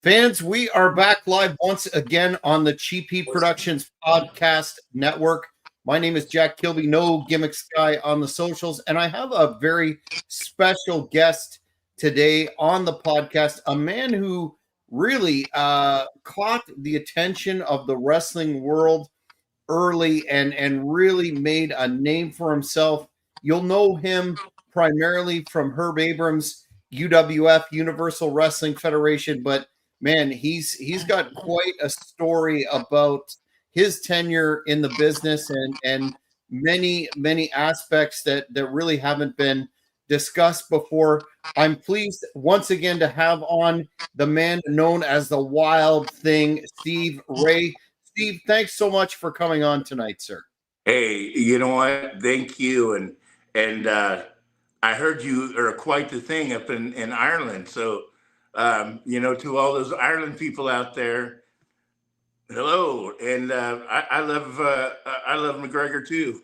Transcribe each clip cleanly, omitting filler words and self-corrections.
Fans, we are back live once again on the Cheap Heat Productions Podcast Network. My name is Jack Kilby, no gimmicks guy on the socials, and I have a very special guest today on the podcast, a man who really caught the attention of the wrestling world early and really made a name for himself. You'll know him primarily from Herb Abrams' UWF, Universal Wrestling Federation, but man, he's got quite a story about his tenure in the business and many aspects that really haven't been discussed before. I'm pleased once again to have on the man known as the Wild Thing, Steve Ray. Steve, thanks so much for coming on tonight, sir. Hey, you know what? Thank you. And I heard you are quite the thing up in Ireland. So to all those Ireland people out there, hello. And I love McGregor too.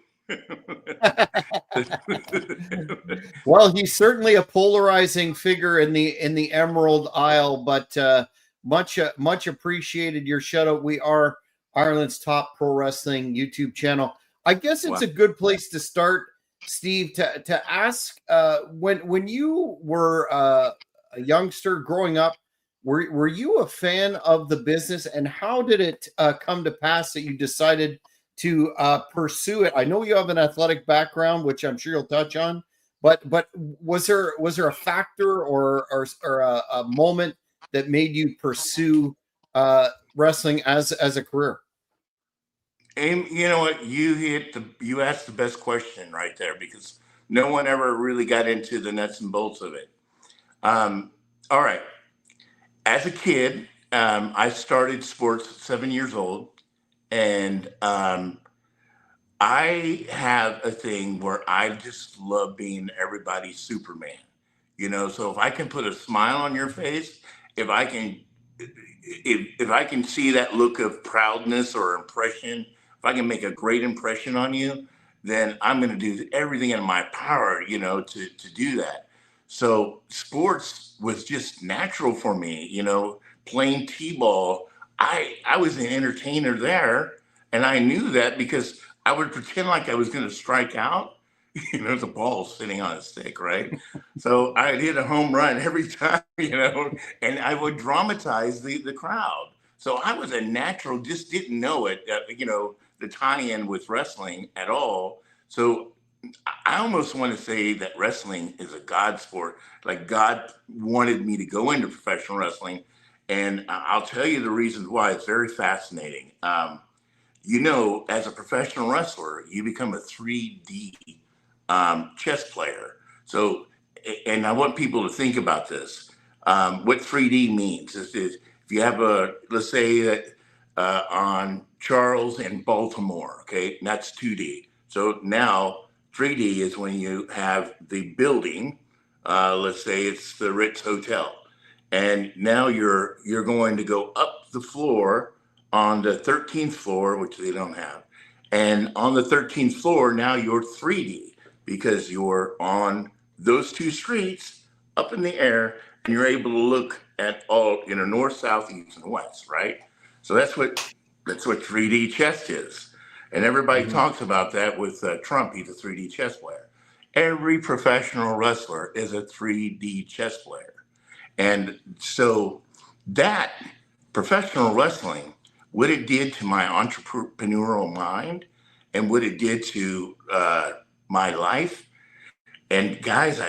Well, he's certainly a polarizing figure in the Emerald Isle, but much appreciated your shout out. We are Ireland's top pro wrestling YouTube channel. I guess it's a good place to start, Steve, to ask when you were a youngster growing up, were you a fan of the business, and how did it come to pass that you decided to pursue it? I know you have an athletic background, which I'm sure you'll touch on, but was there a factor or a moment that made you pursue wrestling as a career? And you know what? You asked the best question right there, because no one ever really got into the nuts and bolts of it. All right. As a kid, I started sports at 7 years old, and I have a thing where I just love being everybody's Superman. So if I can put a smile on your face, if I can see that look of proudness or impression, if I can make a great impression on you, then I'm going to do everything in my power, to do that. So sports was just natural for me, playing t-ball. I was an entertainer there, and I knew that because I would pretend like I was going to strike out. The ball sitting on a stick, right? So I'd hit a home run every time, and I would dramatize the crowd. So I was a natural, just didn't know it, the tie-in with wrestling at all. So I almost want to say that wrestling is a God sport. Like God wanted me to go into professional wrestling. And I'll tell you the reasons why. It's very fascinating. As a professional wrestler, you become a 3D chess player. So, and I want people to think about this. What 3D means is if you have let's say that on Charles in Baltimore, okay, and that's 2D. So now 3D is when you have the building, let's say it's the Ritz Hotel, and now you're going to go up the floor on the 13th floor, which they don't have. And on the 13th floor, now you're 3D because you're on those two streets up in the air, and you're able to look at all, north, south, east, and west, right? So that's what 3D chess is. And everybody talks about that with Trump. He's a 3D chess player. Every professional wrestler is a 3D chess player. And so that professional wrestling, what it did to my entrepreneurial mind and what it did to my life. And guys,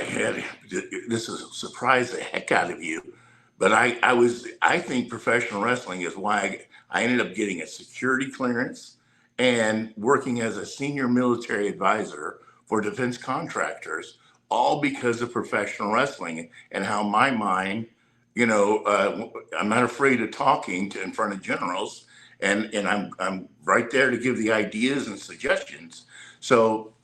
this is surprise the heck out of you, but I think professional wrestling is why I ended up getting a security clearance and working as a senior military advisor for defense contractors, all because of professional wrestling and how my mind, I'm not afraid of talking in front of generals, and I'm right there to give the ideas and suggestions. So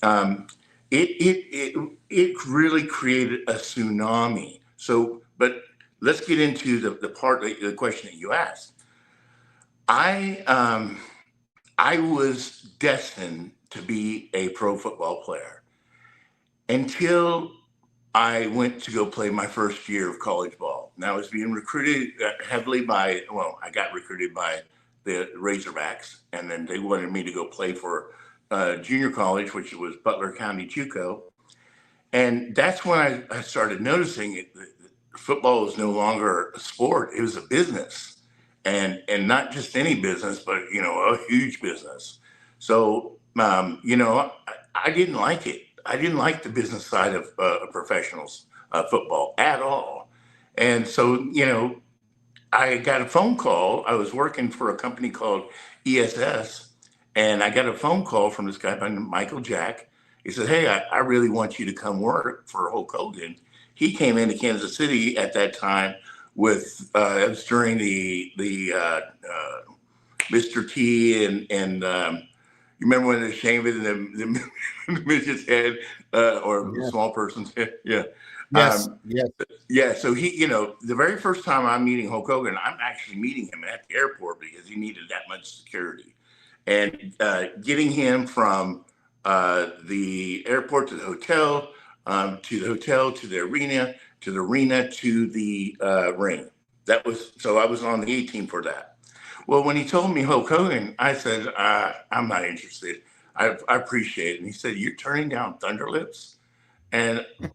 it really created a tsunami. So, but let's get into the part of the question that you asked. I was destined to be a pro football player until I went to go play my first year of college ball. and I was being recruited heavily by, well, I got recruited by the Razorbacks, and then they wanted me to go play for junior college, which was Butler County JUCO. And that's when I started noticing football was no longer a sport; it was a business, and not just any business, but a huge business. So I didn't like it. I didn't like the business side of professionals football at all. And so I got a phone call. I was working for a company called ESS, and I got a phone call from this guy by Michael Jack. He said, "Hey, I really want you to come work for Hulk Hogan." He came into Kansas City at that time with it was during the Mr. T and you remember when they shaved it in the midget's head or the small person's head? Yeah. Yes. Yes. Yeah, so the very first time I'm meeting Hulk Hogan, I'm actually meeting him at the airport because he needed that much security. And getting him from the airport to the hotel, to the arena, to the ring. So I was on the 18 for that. Well, when he told me Hulk Hogan, I said, I'm not interested. I appreciate it. And he said, "You're turning down Thunder Lips?" And no,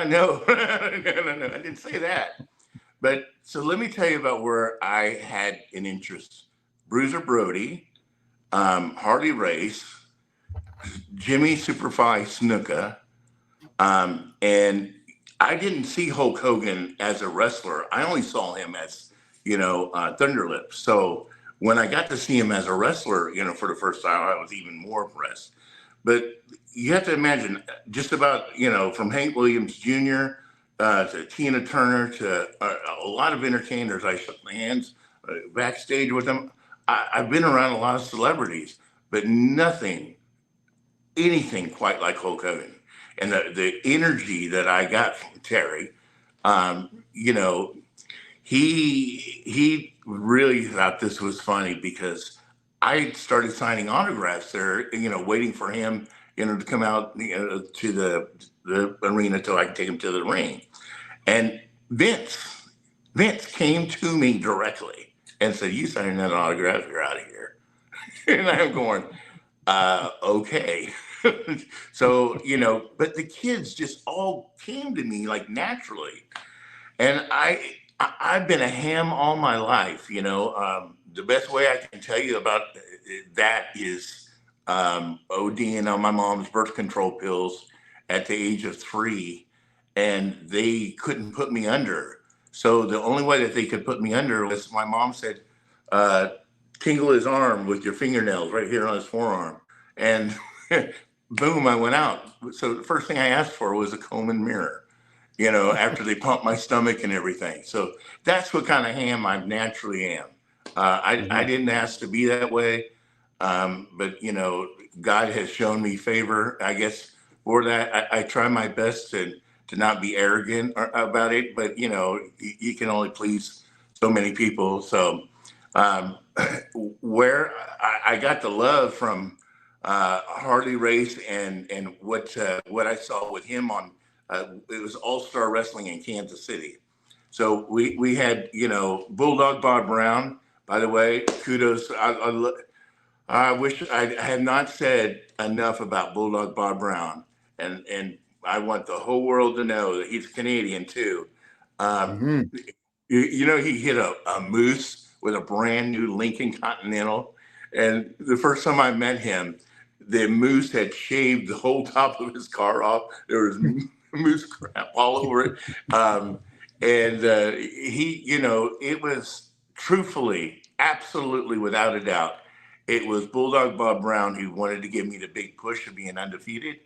no, I didn't say that. But so let me tell you about where I had an interest. Bruiser Brody, Harley Race, Jimmy Superfly Snuka, and I didn't see Hulk Hogan as a wrestler. I only saw him as, Thunder Lips. So when I got to see him as a wrestler, for the first time, I was even more impressed. But you have to imagine just about, from Hank Williams Jr. To Tina Turner to a lot of entertainers. I shook my hands backstage with them. I've been around a lot of celebrities, but anything quite like Hulk Hogan. And the energy that I got from Terry, he really thought this was funny because I started signing autographs there, waiting for him, to come out, to the arena till I could take him to the ring. And Vince came to me directly and said, "You signing that autograph, you're out of here." And I'm going, okay. So, but the kids just all came to me like naturally. And I've been a ham all my life, the best way I can tell you about that is ODing on my mom's birth control pills at the age of 3, and they couldn't put me under. So the only way that they could put me under was my mom said, tingle his arm with your fingernails right here on his forearm. And boom, I went out. So the first thing I asked for was a comb and mirror, after they pumped my stomach and everything. So that's what kind of ham I naturally am. I didn't ask to be that way. But, God has shown me favor, I guess, for that. I try my best to not be arrogant about it, but, you can only please so many people. So where I got the love from Harley Race and what I saw with him on, it was All-Star Wrestling in Kansas City. So we had, Bulldog Bob Brown, by the way, kudos. I wish I had not said enough about Bulldog Bob Brown, and I want the whole world to know that he's Canadian too. He hit a moose with a brand new Lincoln Continental, and the first time I met him, the moose had shaved the whole top of his car off. There was moose crap all over it, and it was truthfully, absolutely, without a doubt. It was Bulldog Bob Brown who wanted to give me the big push of being undefeated.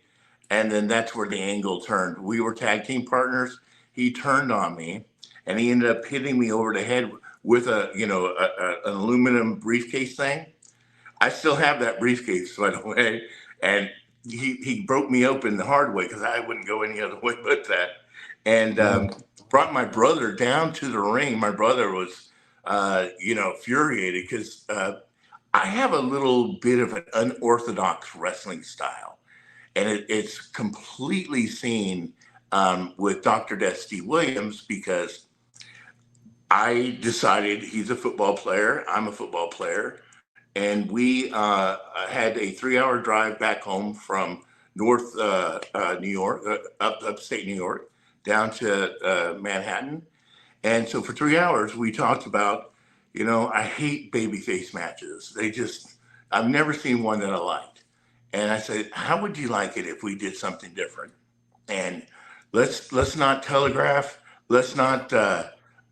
And then that's where the angle turned. We were tag team partners. He turned on me and he ended up hitting me over the head with an aluminum briefcase thing. I still have that briefcase, by the way. And he broke me open the hard way because I wouldn't go any other way but that. And brought my brother down to the ring. My brother was, infuriated because I have a little bit of an unorthodox wrestling style, and it's completely seen with Dr. Dusty Williams because I decided he's a football player. I'm a football player. And we had a 3-hour drive back home from North New York, upstate New York, down to Manhattan. And so for 3 hours, we talked about, I hate babyface matches. I've never seen one that I liked. And I said, how would you like it if we did something different? And let's not telegraph. Let's not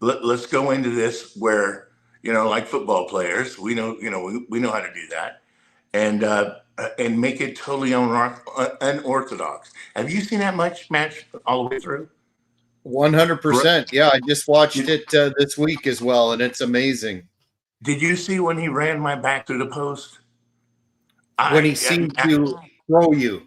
let's go into this where like football players, we know how to do that, and make it totally unorthodox. Have you seen that much match all the way through? 100%. Yeah, I just watched it this week as well, and it's amazing. Did you see when he ran my back through the post? When he seemed to throw you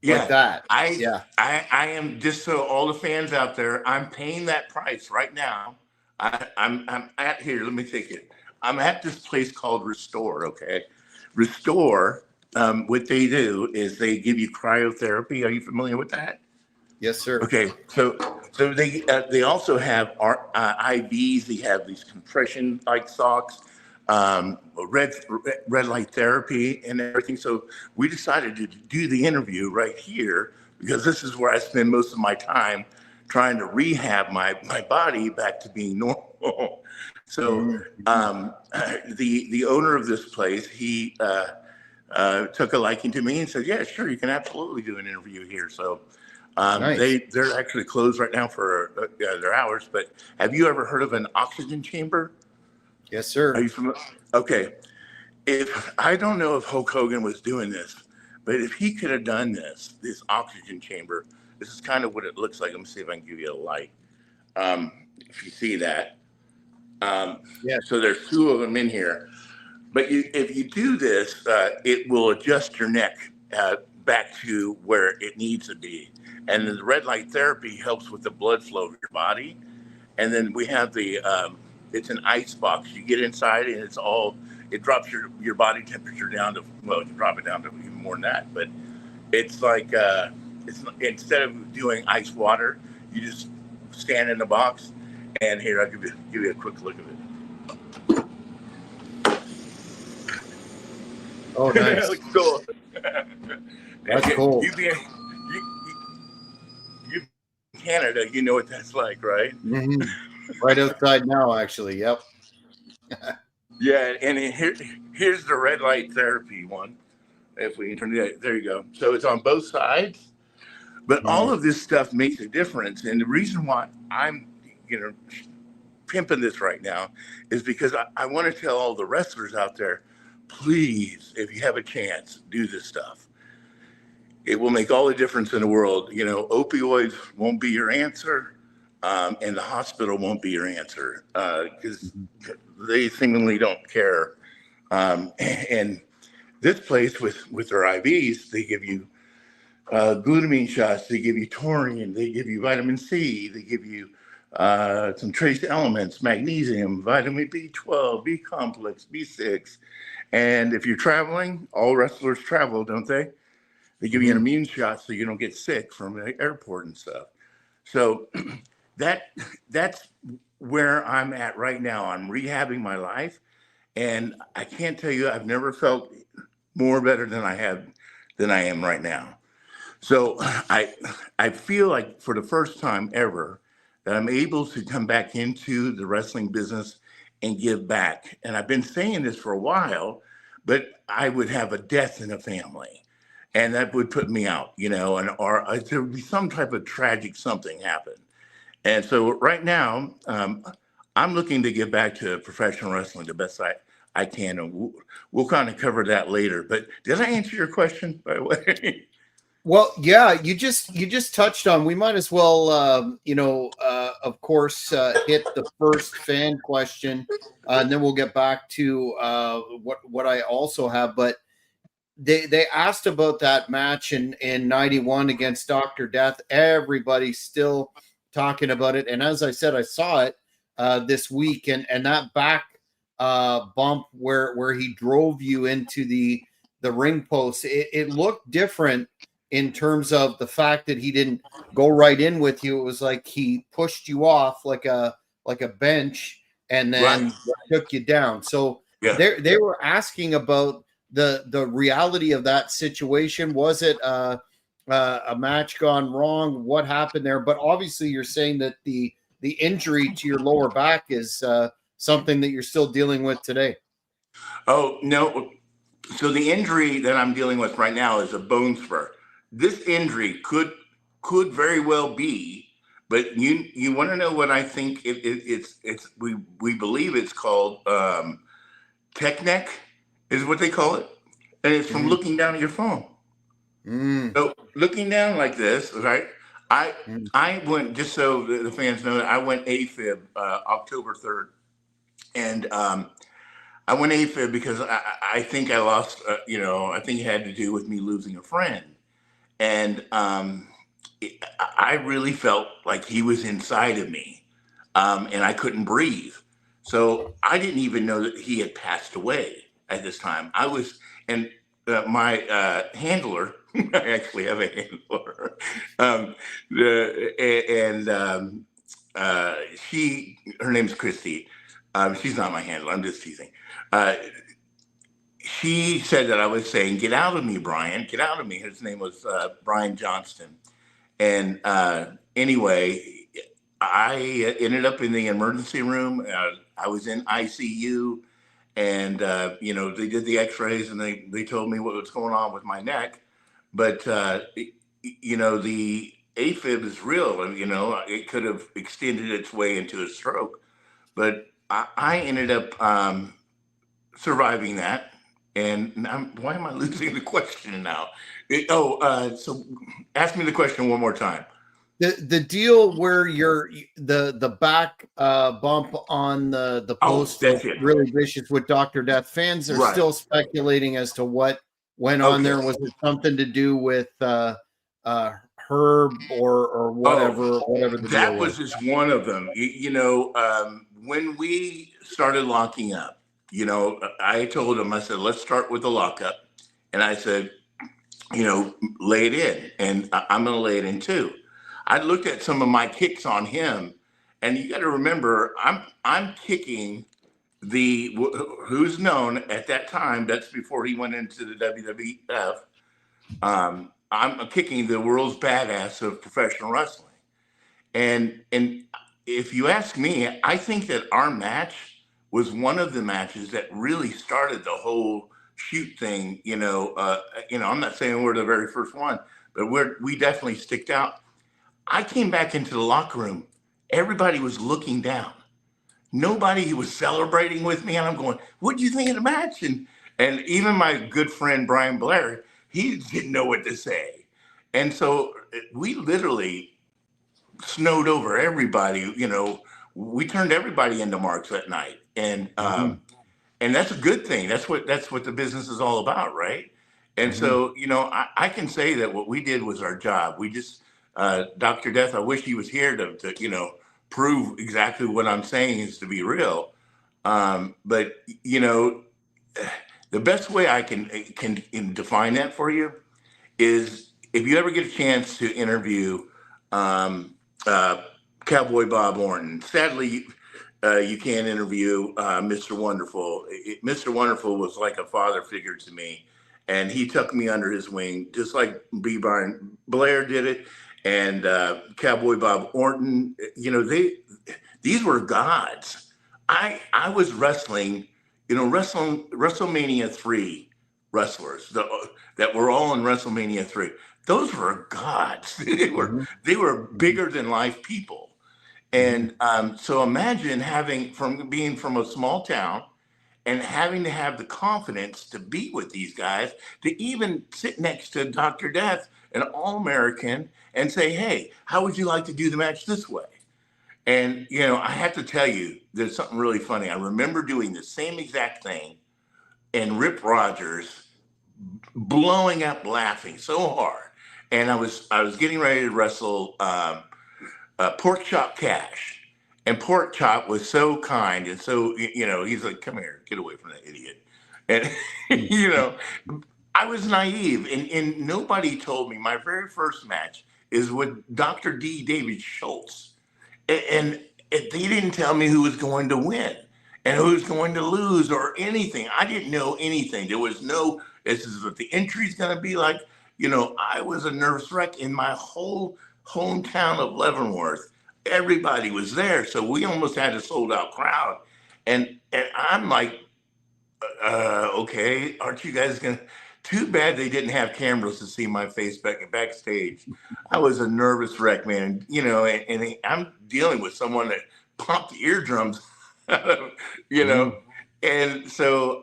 like that. Yeah. I am, just so all the fans out there, I'm paying that price right now. I'm at here. Let me take it. I'm at this place called Restore. Okay, Restore. What they do is they give you cryotherapy. Are you familiar with that? Yes, sir. Okay, so they also have IVs. They have these compression like socks, red light therapy, and everything. So we decided to do the interview right here because this is where I spend most of my time trying to rehab my body back to being normal. So the owner of this place, he took a liking to me and said, "Yeah, sure, you can absolutely do an interview here." So. Nice. They're actually closed right now for their hours. But have you ever heard of an oxygen chamber? Yes, sir. Are you familiar? Okay. If I don't know if Hulk Hogan was doing this, but if he could have done this oxygen chamber, this is kind of what it looks like. Let me see if I can give you a light. If you see that. Yeah. So there's two of them in here. But if you do this, it will adjust your neck back to where it needs to be. And the red light therapy helps with the blood flow of your body. And then we have it's an ice box. You get inside and it drops your body temperature down to, well, you drop it down to even more than that. But it's like, instead of doing ice water, you just stand in the box. And here, I'll give you a quick look of it. Oh, nice. Looks cool. That's cool. You Canada, you know what that's like, right? Mm-hmm. Right outside now, actually. Yep. Yeah, and here's the red light therapy one. If we can turn it, there you go. So it's on both sides, but all of this stuff makes a difference. And the reason why I'm, pimping this right now is because I want to tell all the wrestlers out there, please, if you have a chance, do this stuff. It will make all the difference in the world. Opioids won't be your answer, and the hospital won't be your answer because they seemingly don't care. And this place with their IVs, they give you glutamine shots, they give you taurine, they give you vitamin C, they give you some trace elements, magnesium, vitamin B12, B complex, B6. And if you're traveling, all wrestlers travel, don't they? They give you an immune shot so you don't get sick from the airport and stuff. So that's where I'm at right now. I'm rehabbing my life, and I can't tell you I've never felt more better than I am right now. So I feel like for the first time ever that I'm able to come back into the wrestling business and give back. And I've been saying this for a while, but I would have a death in the family. And that would put me out, or there would be some type of tragic something happen. And so right now, I'm looking to get back to professional wrestling the best I can. And we'll kind of cover that later. But did I answer your question, by the way? Well, yeah, you just touched on. We might as well, of course, hit the first fan question, and then we'll get back to what I also have. But they asked about that match in '91 against Dr. Death. Everybody's still talking about it, and as I said, I saw it this week, and that back bump where he drove you into the ring post. It looked different in terms of the fact that he didn't go right in with you. It was like he pushed you off like a like a bench, and Right. then took you down. So Yeah. they were asking about the reality of that situation. Was it a match gone wrong? What happened there? But obviously, you're saying that the injury to your lower back is something that you're still dealing with today. Oh, no. So the injury that I'm dealing with right now is a bone spur. This injury could very well be, but you want to know what I think it's we believe it's called tech neck is what they call it, and it's from Mm, looking down at your phone. mm, So looking down like this, right? I mm, I went, just so the fans know, that I went AFib October 3rd, and I went AFib because I think I lost. I think it had to do with me losing a friend, and I really felt like he was inside of me, and I couldn't breathe. So I didn't even know that he had passed away at this time. I was, and my handler, I actually have a handler, um, and uh, her name's Christy. She's not my handler. I'm just teasing. Uh, she said that I was saying, "Get out of me, Brian! Get out of me." His name was Brian Johnston. And anyway, I ended up in the emergency room. I was in ICU, and they did the X-rays, and they told me what was going on with my neck. But the AFib is real, and it could have extended its way into a stroke. But I ended up surviving that. And why am I losing the question now? So ask me the question one more time. the deal where you're the back bump on the Oh, post that's looked it. really vicious with Dr. Death. Fans are Right. still speculating as to what went on Okay. there. Was it something to do with Herb or Oh, whatever the deal that was? was just one of them. When we started locking up, I told him, I said, let's start with the lockup. And I said, lay it in. And I'm going to lay it in too. I looked at some of my kicks on him, and you got to remember, I'm kicking who's known at that time. That's before he went into the WWF. I'm kicking the world's badass of professional wrestling. And if you ask me, I think that our match was one of the matches that really started the whole shoot thing. I'm not saying we're the very first one, but we definitely sticked out. I came back into the locker room. Everybody was looking down. Nobody was celebrating with me, and I'm going, "What do you think of the match?" And even my good friend Brian Blair, he didn't know what to say, and so we literally snowed over everybody. We turned everybody into marks that night, Mhm, and that's a good thing. That's what the business is all about, right? And mhm. so, I can say that what we did was our job. We just, Dr. Death, I wish he was here to prove exactly what I'm saying is to be real. But the best way I can define that for you is if you ever get a chance to interview um, uh, Cowboy Bob Orton. Sadly, you can't interview Mr. Wonderful. Mr. Wonderful was like a father figure to me, and he took me under his wing, just like B. Brian Blair did it, and Cowboy Bob Orton. These were gods. I was wrestling, WrestleMania 3 wrestlers that were all in WrestleMania 3. Those were gods. they were Mhm, they were bigger than life people. mhm, And so imagine being from a small town and having to have the confidence to be with these guys, to even sit next to Dr. Death, an All American, and say, "Hey, how would you like to do the match this way?" And I have to tell you, there's something really funny. I remember doing the same exact thing, and Rip Rogers blowing up laughing so hard. And I was getting ready to wrestle Pork Chop Cash. And Pork Chop was so kind, and so he's like, "Come here, get away from that idiot." And you mhm, know, I was naive, and nobody told me my very first match is with Dr. D. David Schultz. And they didn't tell me who was going to win and who was going to lose or anything. I didn't know anything. There was no, this is what the entry's going to be like. You know, I was a nervous wreck in my whole hometown of Leavenworth. Everybody was there. So we almost had a sold out crowd. And I'm like, okay, aren't you guys going to? Too bad they didn't have cameras to see my face backstage. I was a nervous wreck, man. You know, and I'm dealing with someone that pumped the eardrums, you know. And so,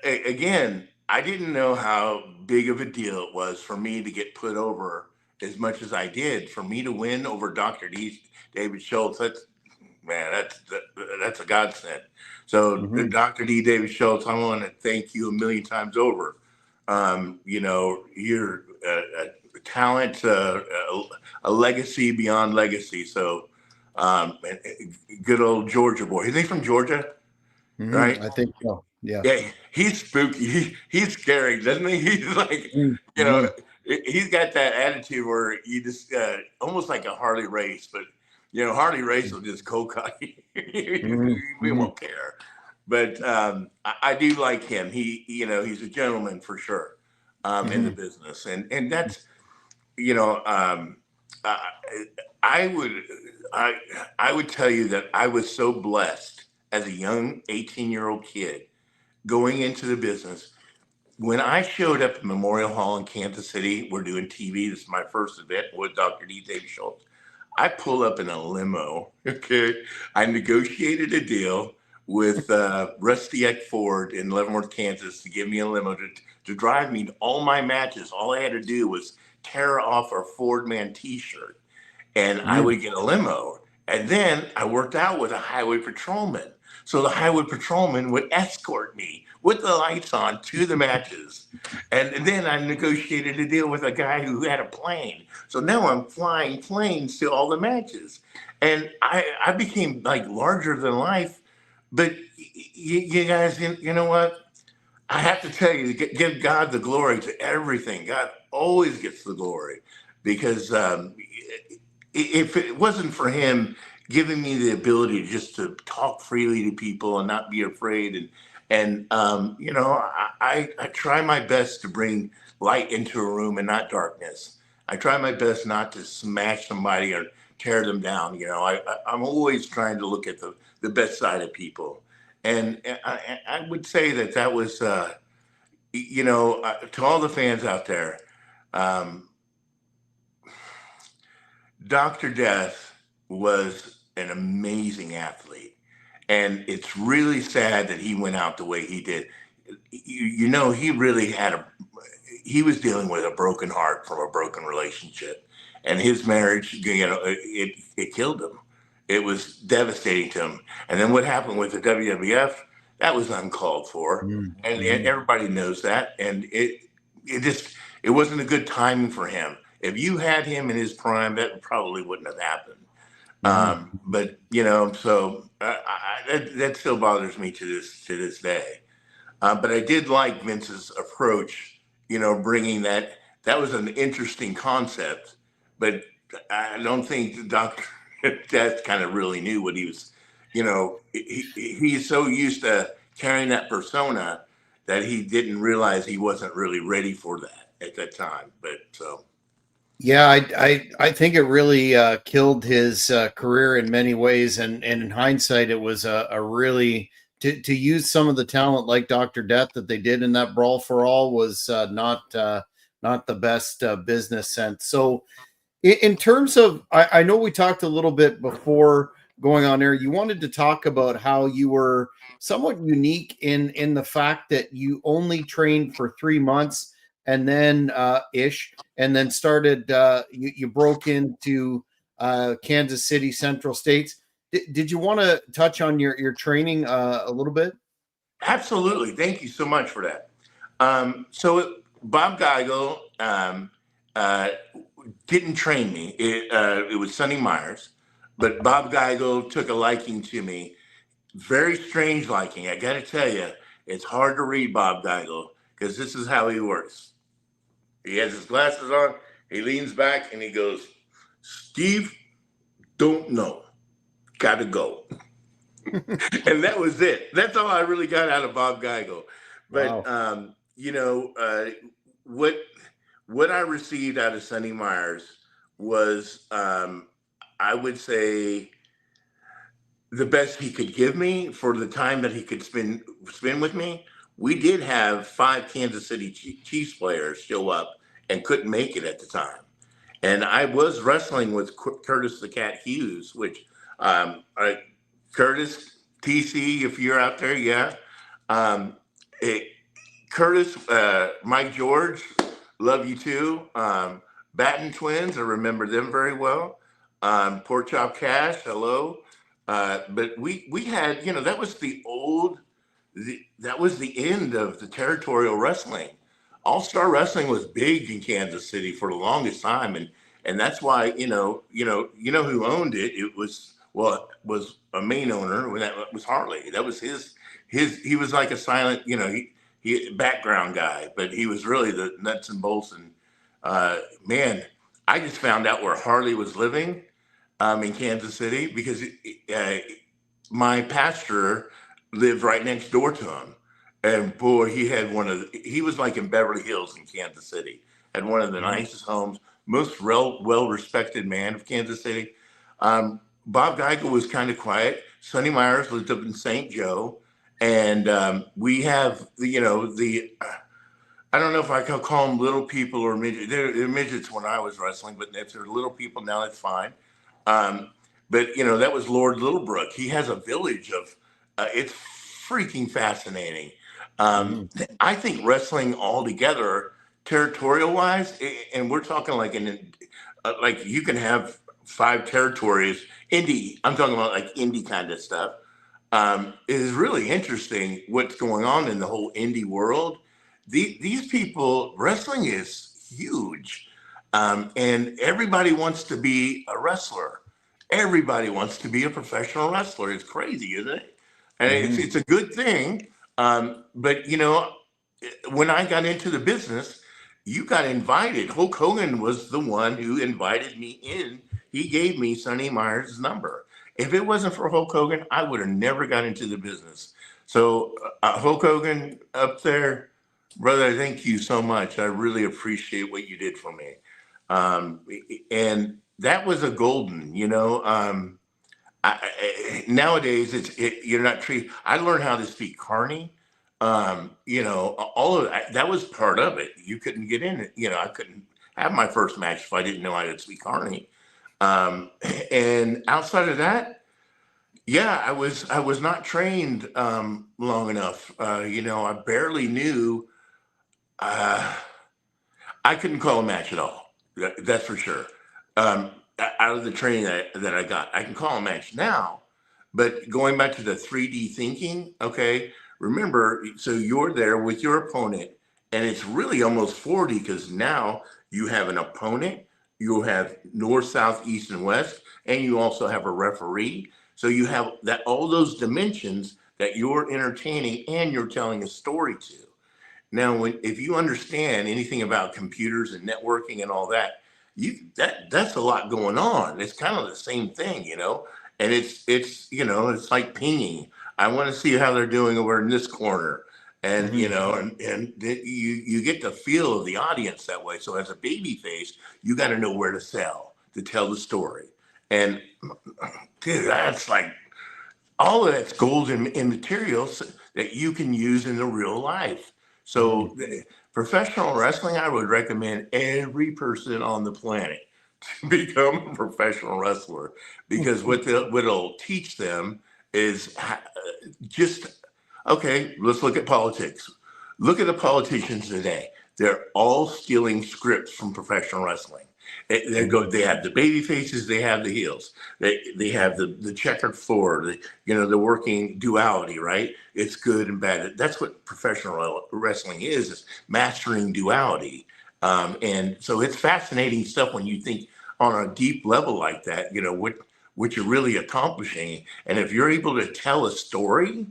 again, I didn't know how big of a deal it was for me to get put over as much as I did. For me to win over Dr. David Schultz, that's a godsend. So, Dr. David Schultz, I want to thank you a million times over. You know, you're a talent, a legacy beyond legacy. So, good old Georgia boy. Is he from Georgia? Right? I think so. Yeah. Yeah, he's spooky. He's scary, doesn't he? He's like, you know, he's got that attitude where you just almost like a Harley race, but you know, Harley race will just co-cut. We won't care. But I do like him. You know, he's a gentleman for sure in the business, and that's, you know, I would tell you that I was so blessed as a young 18-year-old kid going into the business. When I showed up at Memorial Hall in Kansas City, we're doing TV. This is my first event with Dr. David Schultz. I pull up in a limo. Okay. I negotiated a deal with Rusty Eck Ford in Leavenworth, Kansas to give me a limo to drive me to all my matches. All I had to do was tear off a Ford Man t-shirt and I would get a limo. And then I worked out with a highway patrolman. So the highway patrolman would escort me with the lights on to the matches. And then I negotiated a deal with a guy who had a plane. So now I'm flying planes to all the matches. And I became like larger than life. But you guys, you know what? I have to tell you, give God the glory to everything. God always gets the glory because if it wasn't for him giving me the ability just to talk freely to people and not be afraid, and you know, I try my best to bring light into a room and not darkness. I try my best not to smash somebody or tear them down. You know, I'm always trying to look at the best side of people, and I would say that was, you know, to all the fans out there. Dr. Death was an amazing athlete. And it's really sad that he went out the way he did. You know, he really he was dealing with a broken heart from a broken relationship. And his marriage, you know, it killed him. It was devastating to him. And then what happened with the WWF, that was uncalled for. And everybody knows that. And it wasn't a good timing for him. If you had him in his prime, that probably wouldn't have happened. But you know, so that still bothers me to this day. But I did like Vince's approach. You know, bringing that was an interesting concept, but I don't think Dr. Death kind of really knew what he was. You know, he's so used to carrying that persona that he didn't realize he wasn't really ready for that at that time. But so. Yeah, I think it really killed his career in many ways, and in hindsight, it was a really to use some of the talent like Dr. Death that they did in that Brawl for All was not the best business sense. So, in terms of, I know we talked a little bit before going on air. You wanted to talk about how you were somewhat unique in the fact that you only trained for 3 months and then and then started you broke into Kansas City Central States. Did you want to touch on your training a little bit? Absolutely. Thank you so much for that. So Bob Geigel didn't train me. It was Sonny Myers, but Bob Geigel took a liking to me. Very strange liking. I got to tell you, it's hard to read Bob Geigel because this is how he works. He has his glasses on, he leans back and he goes, "Steve, don't know. Gotta go. And that was it. That's all I really got out of Bob Geigel. But Wow. what what I received out of Sonny Myers was, I would say, the best he could give me for the time that he could spend with me. We did have 5 Kansas City Chiefs players show up and couldn't make it at the time, and I was wrestling with Curtis the Cat Hughes, which, Curtis TC, if you're out there, yeah. Um, it, Curtis, Mike George, love you too. Batten Twins, I remember them very well. Pork Chop Cash, hello. But we had, that was that was the end of the territorial wrestling. All Star Wrestling was big in Kansas City for the longest time, and that's why, who owned it. It was, well, was a main owner when that was Harley. That was his. He was like a silent, he background guy, but he was really the nuts and bolts. And man, I just found out where Harley was living, in Kansas City, because uh, my pastor lived right next door to him. And boy, he was like in Beverly Hills in Kansas City, had one of the nicest homes, most well respected man of Kansas City. Bob Geigel was kind of quiet. Sonny Myers lived up in St. Joe. And we have, I don't know if I can call them little people or midgets. They're midgets when I was wrestling, but if they're little people now, that's fine. Um, but that was Lord Littlebrook. He has a village of. It's freaking fascinating. I think wrestling altogether, territorial wise, and we're talking like like you can have 5 territories. Indie. I'm talking about like indie kind of stuff. It is really interesting what's going on in the whole indie world. These people, wrestling is huge, and everybody wants to be a wrestler. Everybody wants to be a professional wrestler. It's crazy, isn't it? And it's a good thing. But when I got into the business, you got invited. Hulk Hogan was the one who invited me in. He gave me Sonny Myers' number. If it wasn't for Hulk Hogan, I would have never got into the business. So Hulk Hogan up there, brother, thank you so much. I really appreciate what you did for me. And that was a golden, nowadays you're not treated. I learned how to speak Carney. All of that, that was part of it. You couldn't get in it. I couldn't have my first match if I didn't know how to speak Carney. And outside of that, yeah, I was not trained long enough. I barely knew. Uh, I couldn't call a match at all. That's for sure. Um, Out of the training that I got, I can call a match now. But going back to the 3D thinking, okay, remember, so you're there with your opponent, and it's really almost 40 because now you have an opponent, you have north, south, east, and west, and you also have a referee. So you have that all those dimensions that you're entertaining and you're telling a story to. Now, if you understand anything about computers and networking and all that, that's a lot going on. It's kind of the same thing, and it's like pinging. I want to see how they're doing over in this corner, and you get the feel of the audience that way. So as a baby face, you got to know where to sell to tell the story. And dude, that's like all of that's gold in materials that you can use in the real life. So professional wrestling, I would recommend every person on the planet to become a professional wrestler, because what it'll teach them is just, okay, let's look at politics. Look at the politicians today. They're all stealing scripts from professional wrestling. They have the baby faces, they have the heels, they have the checkered floor, the working duality, right? It's good and bad. That's what professional wrestling is mastering duality. And so it's fascinating stuff when you think on a deep level like that, what you're really accomplishing. And if you're able to tell a story,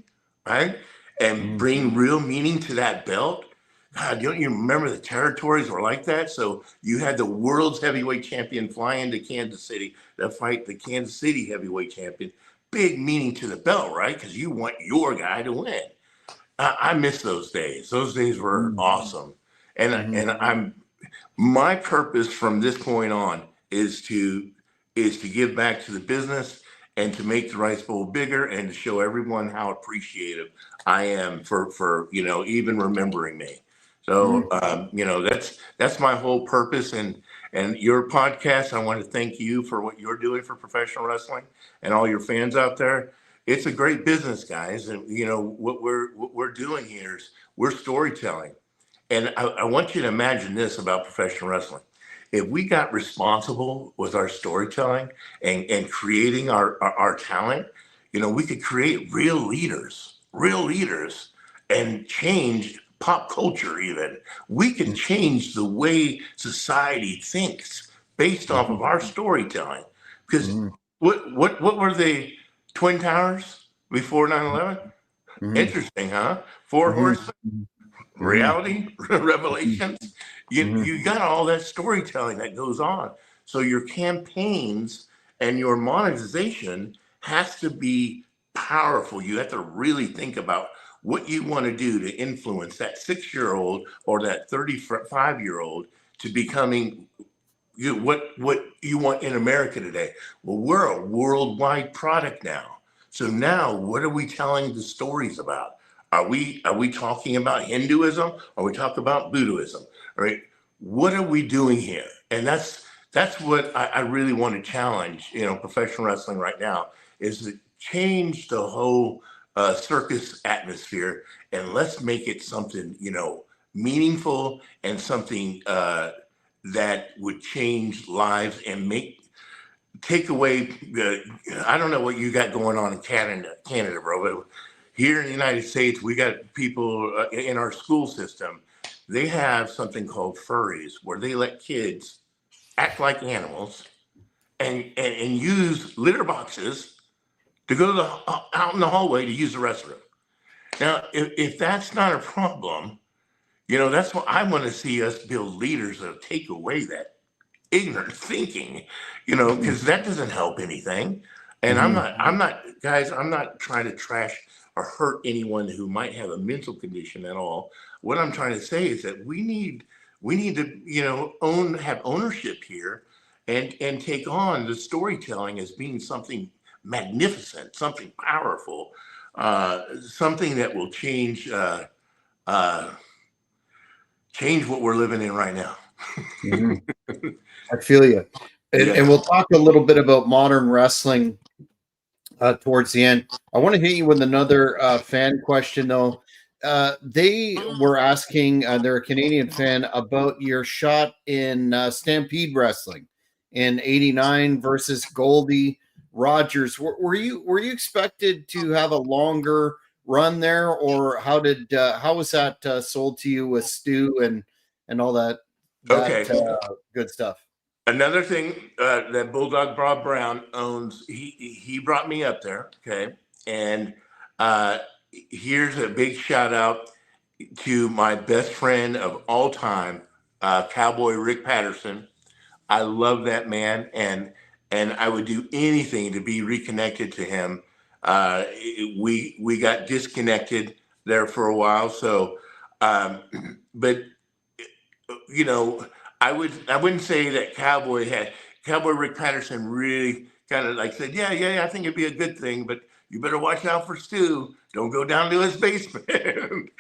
right, and bring real meaning to that belt. God, don't you remember the territories were like that? So you had the world's heavyweight champion fly into Kansas City to fight the Kansas City heavyweight champion. big meaning to the belt, right? Because you want your guy to win. I miss those days. Those days were awesome. And I'm my purpose from this point on is to give back to the business and to make the Rice Bowl bigger and to show everyone how appreciative I am for even remembering me. So that's my whole purpose, and your podcast. I want to thank you for what you're doing for professional wrestling and all your fans out there. It's a great business, guys, and what we're doing here is we're storytelling. And I want you to imagine this about professional wrestling. If we got responsible with our storytelling and creating our talent, we could create real leaders and change pop culture even. We can change the way society thinks based off of our storytelling. Because what were the Twin Towers before 9/11? Interesting, huh? Four horsemen. Reality, revelations. You got all that storytelling that goes on. So your campaigns and your monetization has to be powerful. You have to really think about what you want to do to influence that 6-year-old or that 35-year-old to becoming what you want in America today. Well, we're a worldwide product now. So now what are we telling the stories about? Are we talking about Hinduism? Are we talking about Buddhism? Right? What are we doing here? And that's what I really want to challenge, professional wrestling right now, is to change the whole circus atmosphere, and let's make it something, meaningful and something that would change lives and take away I don't know what you got going on in Canada, bro, but here in the United States, we got people in our school system. They have something called furries, where they let kids act like animals and use litter boxes to go to out in the hallway to use the restroom. Now, if that's not a problem, that's what I want to see us build leaders that take away that ignorant thinking, because that doesn't help anything. And I'm not, guys, I'm not trying to trash or hurt anyone who might have a mental condition at all. What I'm trying to say is that we need to, have ownership here and take on the storytelling as being something magnificent, something powerful, something that will change what we're living in right now. I feel you. And we'll talk a little bit about modern wrestling towards the end. I want to hit you with another fan question, though. They were asking, they're a Canadian fan, about your shot in Stampede Wrestling in '89 versus Goldie Rogers. Were you expected to have a longer run there, or how was that sold to you with Stu and all that good stuff? Another thing that Bulldog Bob Brown owns, he brought me up there, okay? And here's a big shout out to my best friend of all time, Cowboy Rick Patterson. I love that man, and I would do anything to be reconnected to him. We got disconnected there for a while, so but I wouldn't say that Cowboy Rick Patterson really kind of like said, yeah, I think it'd be a good thing, but you better watch out for Stu. Don't go down to his basement.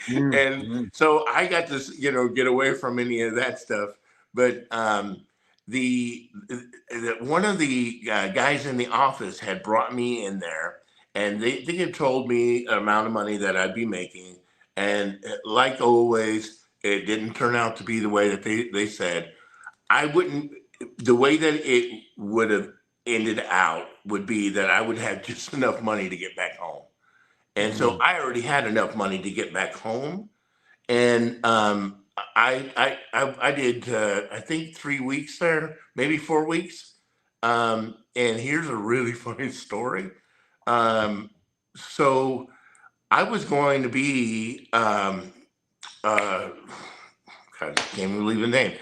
And so I got to, get away from any of that stuff. But the one of the guys in the office had brought me in there, and they had told me the amount of money that I'd be making. And like always, it didn't turn out to be the way that they said. The way that it would have ended out would be that I would have just enough money to get back home. And so I already had enough money to get back home. And I did, I think 3 weeks there, maybe 4 weeks. And here's a really funny story. So I was going to be, God, I can't even believe the name.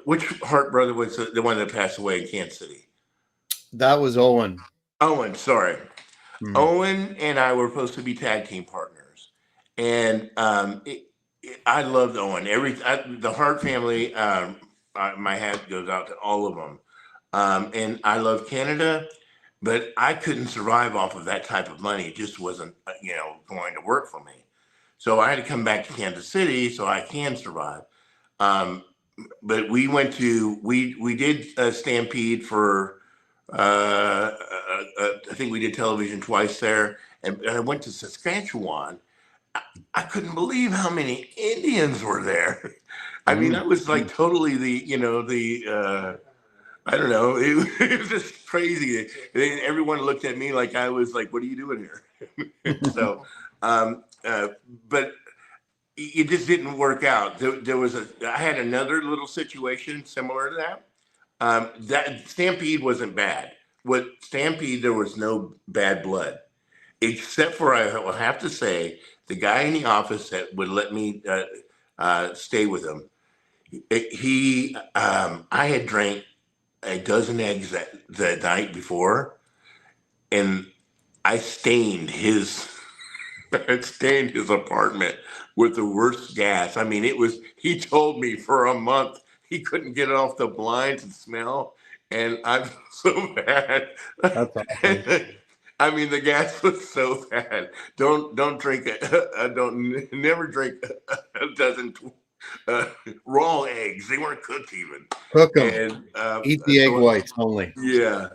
Which Hart brother was the one that passed away in Kansas City? That was Owen. Owen, sorry. Mm. Owen and I were supposed to be tag team partners, and I loved Owen. The Hart family, my hat goes out to all of them, and I love Canada, but I couldn't survive off of that type of money. It just wasn't, going to work for me. So I had to come back to Kansas City so I can survive. Um, but we did Stampede for I think we did television twice there, and I went to Saskatchewan. I couldn't believe how many Indians were there. I mean, Mm. I was like totally the I don't know. It was just crazy. Everyone looked at me like I was like, "What are you doing here?" So, but it just didn't work out. I had another little situation similar to that. That Stampede wasn't bad. What Stampede, there was no bad blood, except for I will have to say the guy in the office that would let me stay with him. I had drank a dozen eggs the night before, and I stained his it stained his apartment with the worst gas. I mean, he told me for a month he couldn't get it off the blinds and smell. And I'm so bad. That's awesome. I mean, the gas was so bad. Don't drink it. Don't never drink a dozen uh, raw eggs. They weren't cooked even. Cook them. And Eat the egg so whites only. yeah,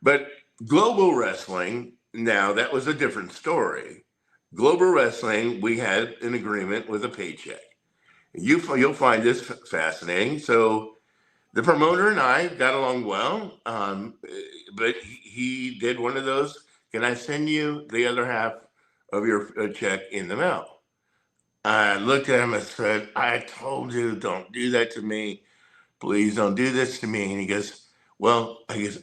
but global wrestling, now that was a different story. Global wrestling, we had an agreement with a paycheck. You'll find this fascinating. So the promoter and I got along well, but he did one of those. Can I send you the other half of your check in the mail? I looked at him and said, I told you, don't do that to me. Please don't do this to me. And he goes, well, I guess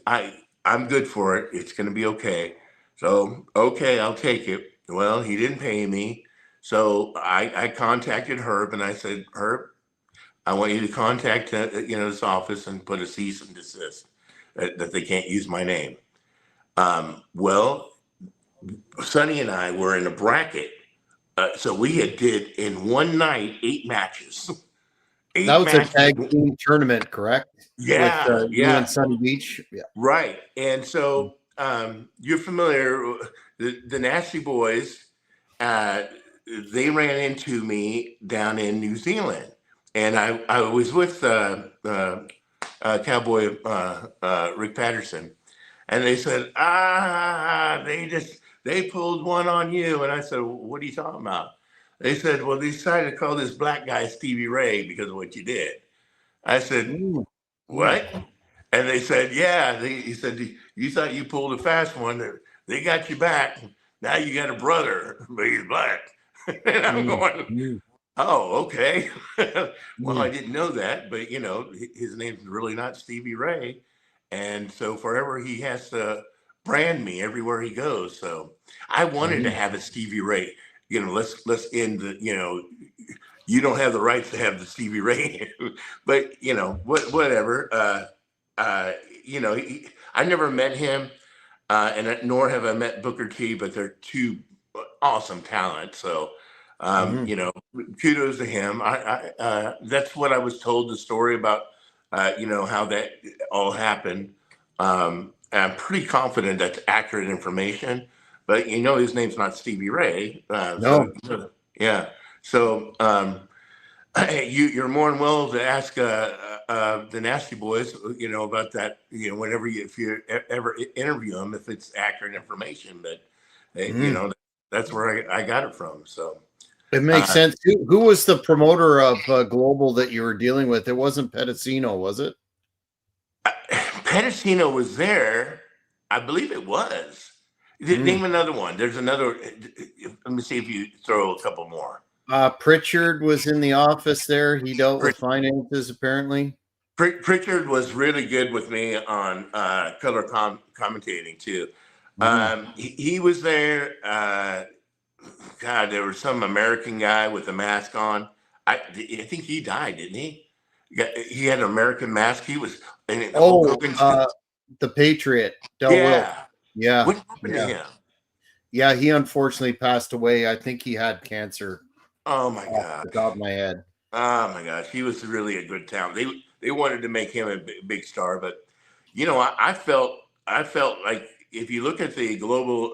I'm good for it. It's going to be okay. So, okay, I'll take it. Well, he didn't pay me. So I contacted Herb and I said, Herb, I want you to contact, this office and put a cease and desist that they can't use my name. Well, Sonny and I were in a bracket. So we had did in one night 8 matches. That Eight was a matches. tag team tournament, correct? With Yeah, you and yeah. Sunny Beach. Yeah. Right. And so you're familiar, the Nasty Boys, uh, they ran into me down in New Zealand. And I was with Cowboy Rick Patterson. And they said, they pulled one on you. And I said, well, what are you talking about? They said, well, they decided to call this black guy Stevie Ray because of what you did. I said, Mm. what? And they said, yeah. He said, you thought you pulled a fast one. They got you back. Now you got a brother, but he's black. And I'm Mm. going, Mm. oh, okay. Well, I Mm. didn't know that, but his name's really not Stevie Ray. And so forever he has to brand me everywhere he goes. So I wanted to Mm. have a Stevie Ray. Let's end the, you don't have the rights to have the Stevie Ray, but whatever. Uh, I never met him, and nor have I met Booker T. But they're two awesome talents. So, Mm. kudos to him. That's what I was told the story about. How that all happened. I'm pretty confident that's accurate information. But his name's not Stevie Ray. No. Yeah. So. You're more than well to ask the Nasty Boys, about that. Whenever if you ever interview them, if it's accurate information. But Mm. that's where I got it from. So It makes uh, sense. Who was the promoter of Global that you were dealing with? It wasn't Pedicino, was it? Pedicino was there. I believe it was. Mm. Name another one. There's another. Let me see if you throw a couple more. Pritchard was in the office there. He dealt with finances, apparently. Pritchard was really good with me on color commentating too. Mm. He was there. God, there was some American guy with a mask on. I think he died, didn't he? He had an American mask. He was, and Hulk Oh, Hogan. the Patriot, Del Wilkes. Yeah. Yeah, What happened to yeah. him? Yeah, he unfortunately passed away. I think he had cancer. Oh my Off gosh. the top of my head. Oh my gosh, he was really a good talent. They wanted to make him a big star, but I felt like if you look at the global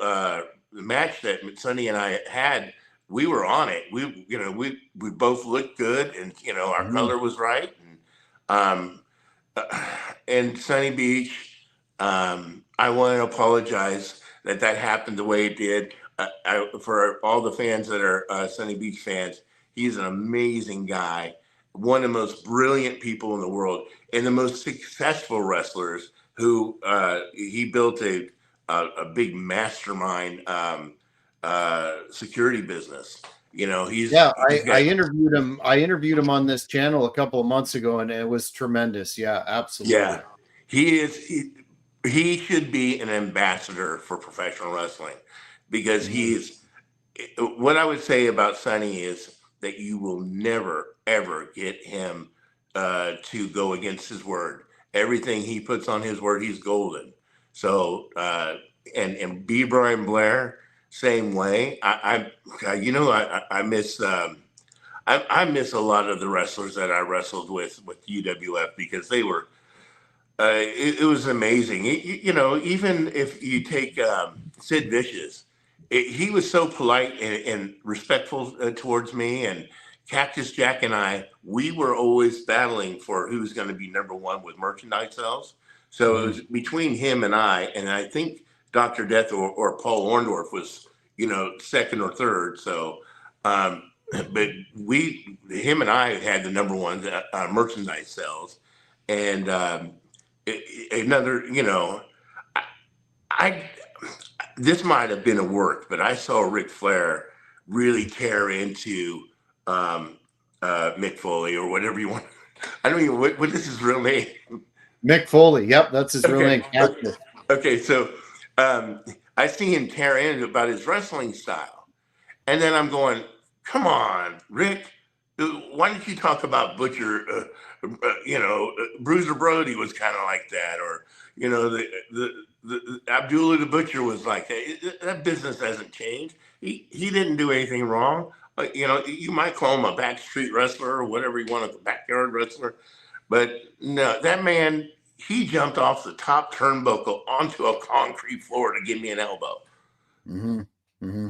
match that Sonny and I had, we were on it. We both looked good, and our Mhm. color was right. Um, and Sunny Beach, I want to apologize that happened the way it did. For all the fans that are Sunny Beach fans, he's an amazing guy, one of the most brilliant people in the world, and the most successful wrestlers. Who he built a big mastermind security business. Yeah, He's I got. interviewed him. I interviewed him on this channel a couple of months ago, and it was tremendous. Yeah, Yeah, absolutely. he is. He should be an ambassador for professional wrestling because Mhm. he's. What I would say about Sonny is that you will never ever get him to go against his word. Everything he puts on his word, he's golden. So and B. Brian Blair, same way. I miss. I miss a lot of the wrestlers that I wrestled with UWF because they were it was amazing. Even if you take Sid Vicious, he was so polite and respectful towards me. And Cactus Jack and I, we were always battling for who's going to be number one with merchandise sales. So it Mhm. was between him and I think Dr. Death or Paul Orndorff was, second or third. So, but him and I had the number one merchandise sales. And another, I, I this might have been a work, but I saw Ric Flair really tear into um, Mick Foley or whatever you want. I don't even what is his real name. Mick Foley. Yep, that's his real Okay, name. Cactus. okay. So um, I see him tear in about his wrestling style, and then I'm going, "Come on, Rick. Why don't you talk about Butcher? Bruiser Brody was kind of like that, or the Abdullah the Butcher was like that. That business hasn't changed. He didn't do anything wrong. You might call him a backstreet wrestler or whatever you want, a backyard wrestler, but no, that man, he jumped off the top turnbuckle onto a concrete floor to give me an elbow. Hmm. Hmm.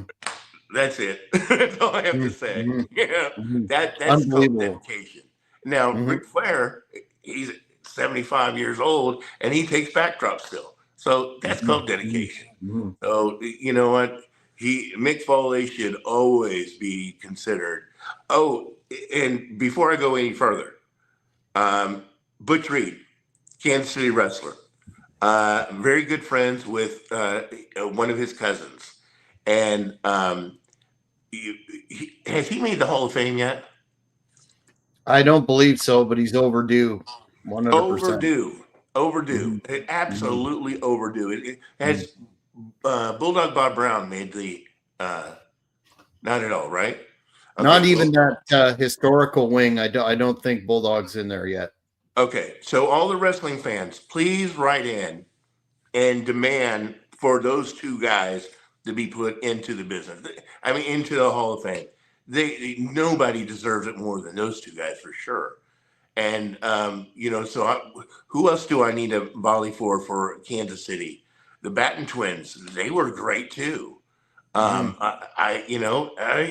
That's it. That's all I have to say. Hmm. Yeah, Hmm. that's called Unbelievable. dedication. Now, Hmm. Ric Flair, he's 75 years old and he takes backdrops still. So that's Hmm. called Hmm. dedication. Hmm. So you know what? Mick Foley should always be considered. Oh, and before I go any further, um, Butch Reed, Kansas City wrestler, very good friends with one of his cousins, and has he made the Hall of Fame yet? I don't believe so, but he's overdue. 100%. Overdue, overdue, Hmm. Hmm. absolutely overdue. It Hmm. has Bulldog Bob Brown made the not at all, right? Not Okay, even well, that historical wing. I don't think Bulldog's in there yet. okay. So all the wrestling fans, please write in and demand for those two guys to be put into the business. I mean, into the Hall of Fame. Nobody deserves it more than those two guys for sure. And so who else do I need to volley for Kansas City? The Batten twins, they were great too. Hmm.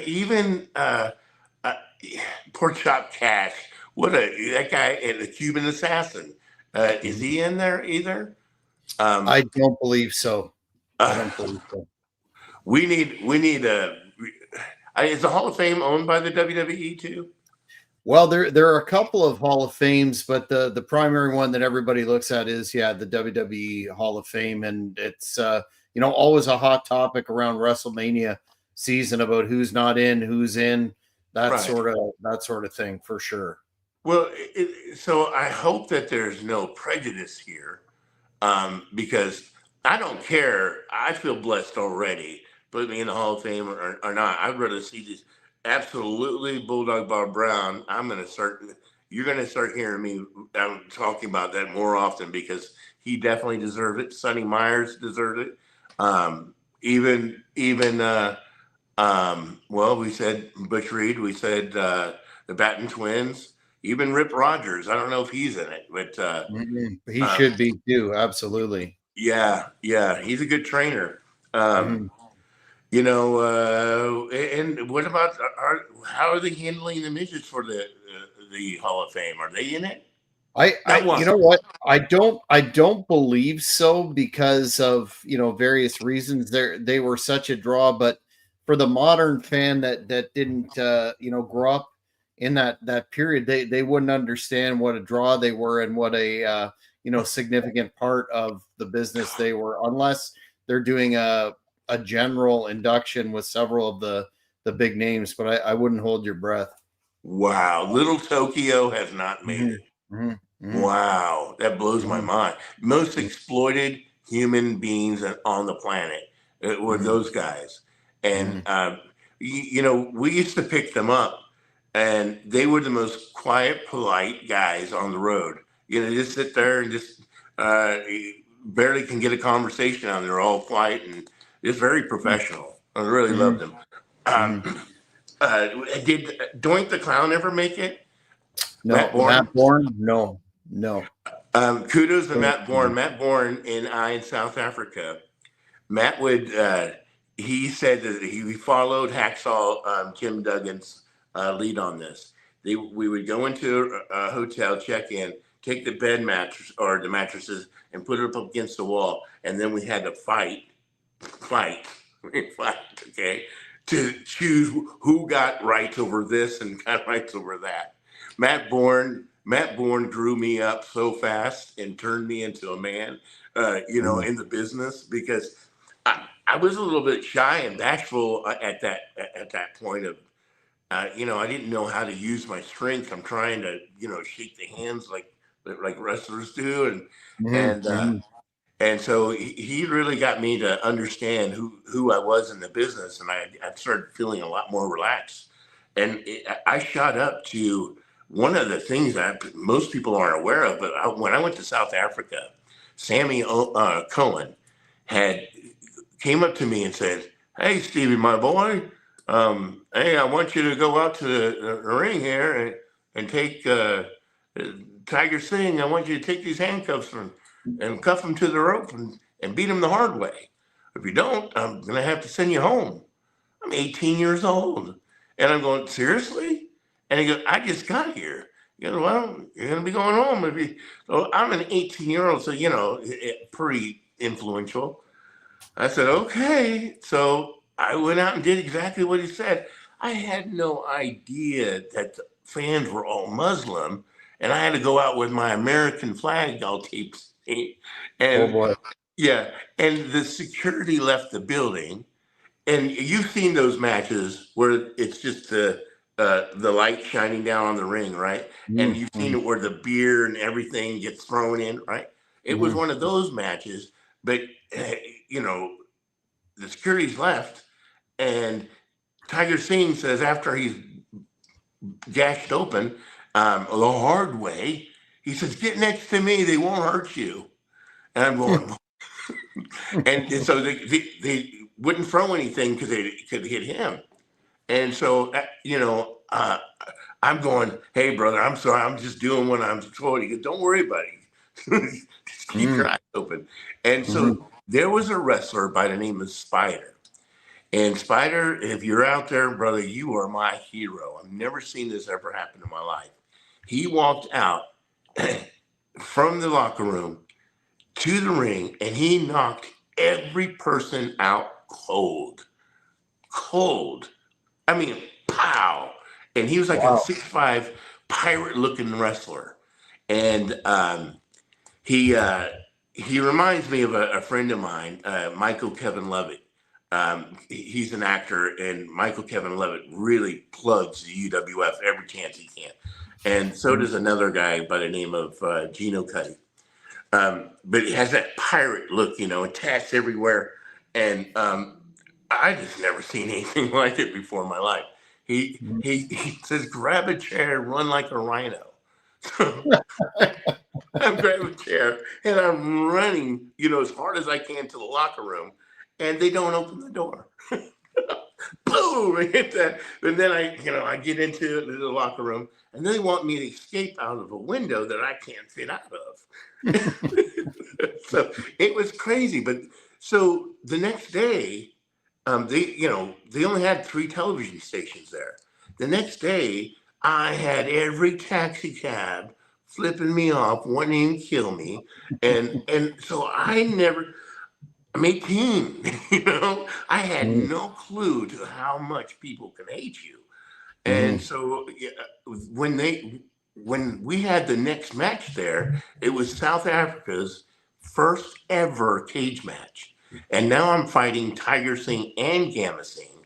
Even uh, Pork Chop Cash. That guy and the Cuban Assassin. Is Hmm. he in there either? Um, I don't believe so. I uh, don't believe so. we need a. Is the Hall of Fame owned by the WWE too? Well, there are a couple of Hall of Fames, but the primary one that everybody looks at is the WWE Hall of Fame, and it's always a hot topic around WrestleMania season about who's not in, who's in, Right. that sort of thing for sure. Well, so I hope that there's no prejudice here, because I don't care. I feel blessed already. Put me in the Hall of Fame or not. I'd rather see this. Absolutely, Bulldog Bob Brown. I'm going to start. You're going to start hearing me talking about that more often because he definitely deserved it. Sonny Myers deserved it. well, we said Butch Reed, we said the Batten Twins, even Rip Rogers. I don't know if he's in it, but He uh, should be too. Absolutely. yeah, he's a good trainer. Um, Mhm. and what about how are they handling the midgets for the Hall of Fame? Are they in it? Not You one. know what? I don't believe so because of, various reasons. They were such a draw, but for the modern fan that didn't, grow up in that period, they wouldn't understand what a draw they were and what a, significant part of the business they were, unless they're doing a general induction with several of the big names. But I wouldn't hold your breath. Wow, Little Tokyo has not made Mhm, it. mhm, mhm, Wow, that blows my mhm, mind. Most exploited human beings on the planet were mhm, those guys. And, mhm, we used to pick them up, and they were the most quiet, polite guys on the road. Just sit there and just barely can get a conversation on. They're all quiet and just very mhm, professional. I really mhm, loved them. mhm. Um, did Doink the Clown ever make it? Matt No, Matt Bourne? Bourne. No, no. Kudos to Don't Matt Bourne. know. Matt Bourne and I in South Africa. Matt would. He said that he followed Hacksaw Kim Duggan's lead on this. We would go into a hotel, check in, take the bed mattress or the mattresses, and put it up against the wall, and then we had to fight, fight. Okay, to choose who got rights over this and got rights over that. Matt Bourne grew me up so fast and turned me into a man, Mhm, in the business because I was a little bit shy and bashful at that point of, I didn't know how to use my strength. I'm trying to, shake the hands like wrestlers do, mhm, and mhm, and so he really got me to understand who I was in the business, and I started feeling a lot more relaxed. And I shot up to one of the things that most people aren't aware of. But when I went to South Africa, Sammy Cohen had came up to me and said, "Hey, Stevie, my boy, hey, I want you to go out to the ring here and take Tiger Singh. I want you to take these handcuffs and cuff him to the rope and beat him the hard way. If you don't, I'm gonna have to send you home." I'm 18 years old, and I'm going, seriously? And he goes, "I just got here." He goes, "Well, you're gonna be going home if you." So I'm an 18-year-old, so pretty influential. I said, okay. So I went out and did exactly what he said. I had no idea that the fans were all Muslim, and I had to go out with my American flag all taped. oh And boy. yeah, and the security left the building. And you've seen those matches where it's just the light shining down on the ring, right? And Mhm, you've seen mhm, it where the beer and everything gets thrown in, right? It was mhm, one of those matches, but uh, you know the security's left, and Tiger Singh says after he's gashed open the hard way, he says, "Get next to me, they won't hurt you." And I'm going, and so they wouldn't throw anything because they could hit him. And so, I'm going, "Hey, brother, I'm sorry. I'm just doing what I'm told." He goes, "Don't worry, buddy. Just keep your mhm, eyes open." And mhm. so there was a wrestler by the name of Spider. And Spider, if you're out there, brother, you are my hero. I've never seen this ever happen in my life. He walked out from the locker room to the ring and he knocked every person out cold. Cold. I mean, pow. And he was like a Wow. 6'5" pirate looking wrestler. And he he reminds me of a friend of mine, Michael Kevin Levitt. He's an actor, and Michael Kevin Levitt really plugs the UWF every chance he can. And so Mhm, does another guy by the name of Gino Cuddy. But he has that pirate look, and tats everywhere. And I just never seen anything like it before in my life. mhm. He says, "Grab a chair, run like a rhino." I'm grabbing a chair and I'm running, as hard as I can to the locker room. and they don't open the door. Boom! I hit that, and then I get into the locker room, and they want me to escape out of a window that I can't fit out of. So it was crazy. But so the next day, they only had 3 television stations there. The next day, I had every taxi cab flipping me off, wanting to kill me, and so I'm 18, I had Mm. no clue to how much people can hate you. And Mhm. so when we had the next match there, it was South Africa's first ever cage match. And now I'm fighting Tiger Singh and Gamma Singh.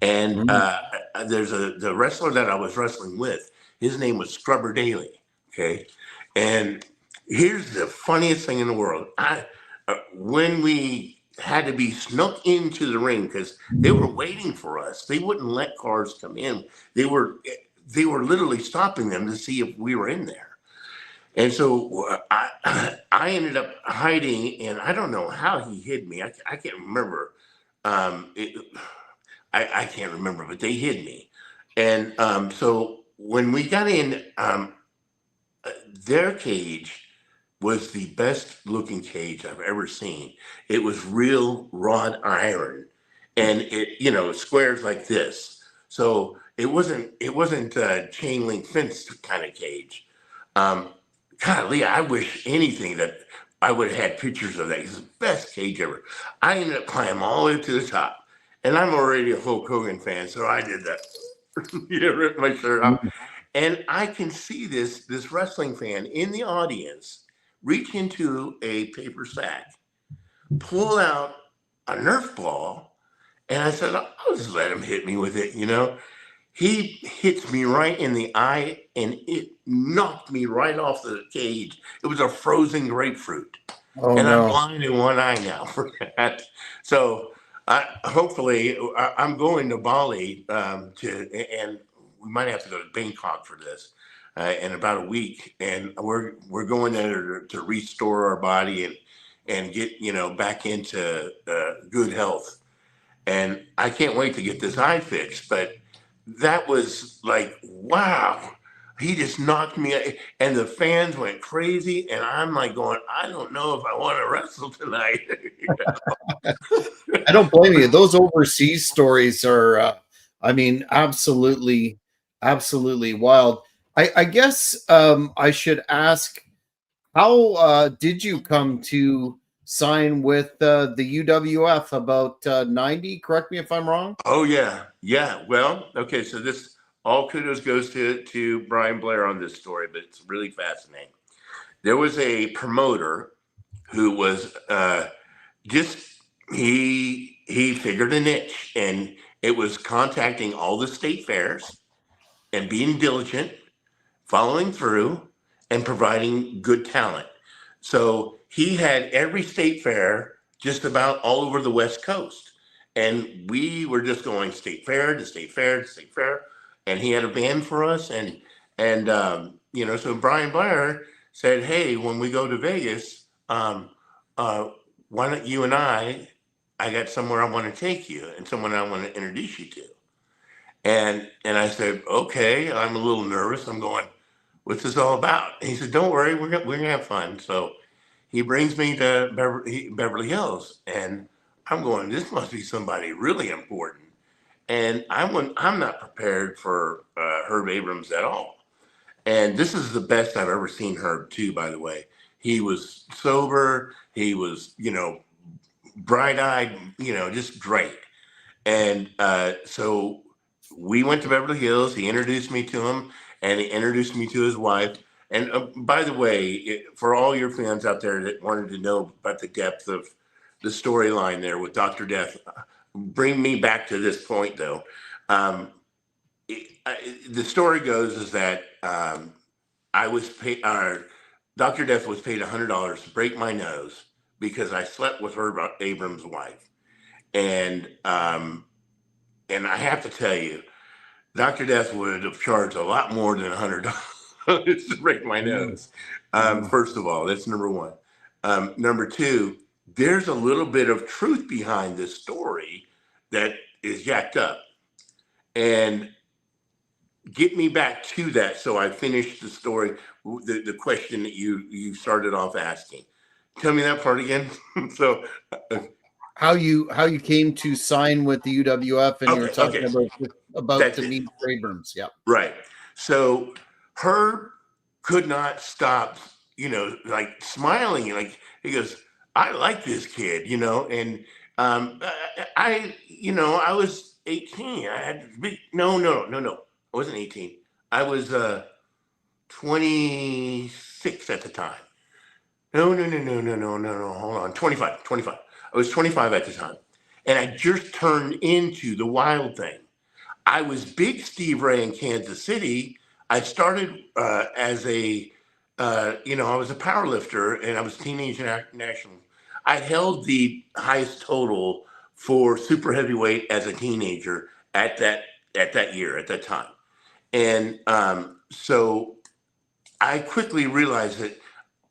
And Mhm. there's the wrestler that I was wrestling with, his name was Scrubber Daly. Okay. And here's the funniest thing in the world. When we had to be snuck into the ring because they were waiting for us, they wouldn't let cars come in. They were they were literally stopping them to see if we were in there. And so I ended up hiding, and I don't know how he hid me. I can't remember. Um, it, I can't remember, but they hid me. And so when we got in, their cage was the best looking cage I've ever seen. It was real wrought iron, and squares like this. So it wasn't a chain link fence kind of cage. Um, Golly, I wish anything that I would have had pictures of that. It's the best cage ever. I ended up climbing all the way to the top, and I'm already a Hulk Hogan fan, so I did that. Ripped my shirt off. Mhm. And I can see this wrestling fan in the audience reach into a paper sack, pull out a Nerf ball, and I said, I'll just let him hit me with it. He hits me right in the eye, and it knocked me right off the cage. It was a frozen grapefruit, Oh and I'm no. blind in one eye now for that. So hopefully, I'm going to Bali and we might have to go to Bangkok for this in about a week, and we're going there to restore our body and get back into good health. And I can't wait to get this eye fixed. But that was like, wow. He just knocked me, and the fans went crazy. And I'm like going, I don't know if I want to wrestle tonight. I don't blame you. Those overseas stories are, I mean, absolutely wild. I guess I should ask, how did you come to sign with the UWF about 90? Correct me if I'm wrong. Oh yeah, yeah. Well, okay. So this all kudos goes to Brian Blair on this story, but it's really fascinating. There was a promoter who was just he figured a niche, and it was contacting all the state fairs and being diligent, following through, and providing good talent. So he had every state fair just about all over the West Coast. And we were just going state fair to state fair to state fair. And he had a band for us. So Brian Blair said, hey, when we go to Vegas, uh, why don't you and I got somewhere I want to take you and someone I want to introduce you to. And I said, okay, I'm a little nervous. I'm going, what's this all about? And he said, don't worry, we're gonna have fun. So he brings me to Beverly Hills, and I'm going, this must be somebody really important. And I'm not prepared for Herb Abrams at all. And this is the best I've ever seen Herb too, by the way. He was sober. He was, bright eyed, just great. And so we went to Beverly Hills. He introduced me to him, and he introduced me to his wife. And by the way, for all your fans out there that wanted to know about the depth of the storyline there with Dr. Death, bring me back to this point though. Um, the story goes is that I was paid, Dr. Death was paid $100 to break my nose because I slept with Herb Abrams' wife. And and I have to tell you, Dr. Death would have charged a lot more than $100 to break my Mm. nose. Mhm. First of all, that's number one. Number two, there's a little bit of truth behind this story that is jacked up. And get me back to that so I finished the story, the question that you started off asking. Tell me that part again. So how you came to sign with the UWF, and you were talking okay, about that's to it. meet Abrams. Yeah. Right. So Herb could not stop, like smiling. Like he goes, I like this kid, and I was 18. I had big, no. I wasn't 18. I was 26 at the time. No. Hold on. 25. 25. I was 25 at the time. And I just turned into the wild thing. I was big Steve Ray in Kansas City. I started as I was a power lifter and I was teenage national. I held the highest total for super heavyweight as a teenager at that year, at that time. And so I quickly realized that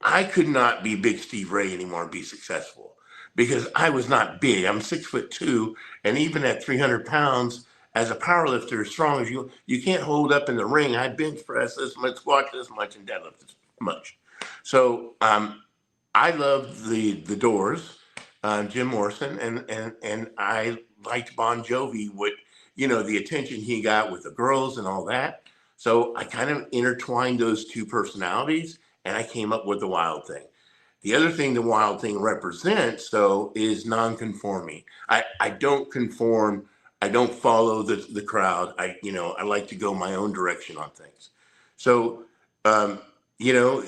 I could not be big Steve Ray anymore and be successful because I was not big. I'm 6'2", and even at 300 pounds, as a powerlifter, as strong as you can't hold up in the ring. I bench press this much, squat this much, and deadlift this much. So I loved the Doors, Jim Morrison, and I liked Bon Jovi with the attention he got with the girls and all that. So I kind of intertwined those two personalities, and I came up with the Wild Thing. The other thing the Wild Thing represents, though, is non-conforming. I don't conform. I don't follow the crowd. I like to go my own direction on things. So, you know,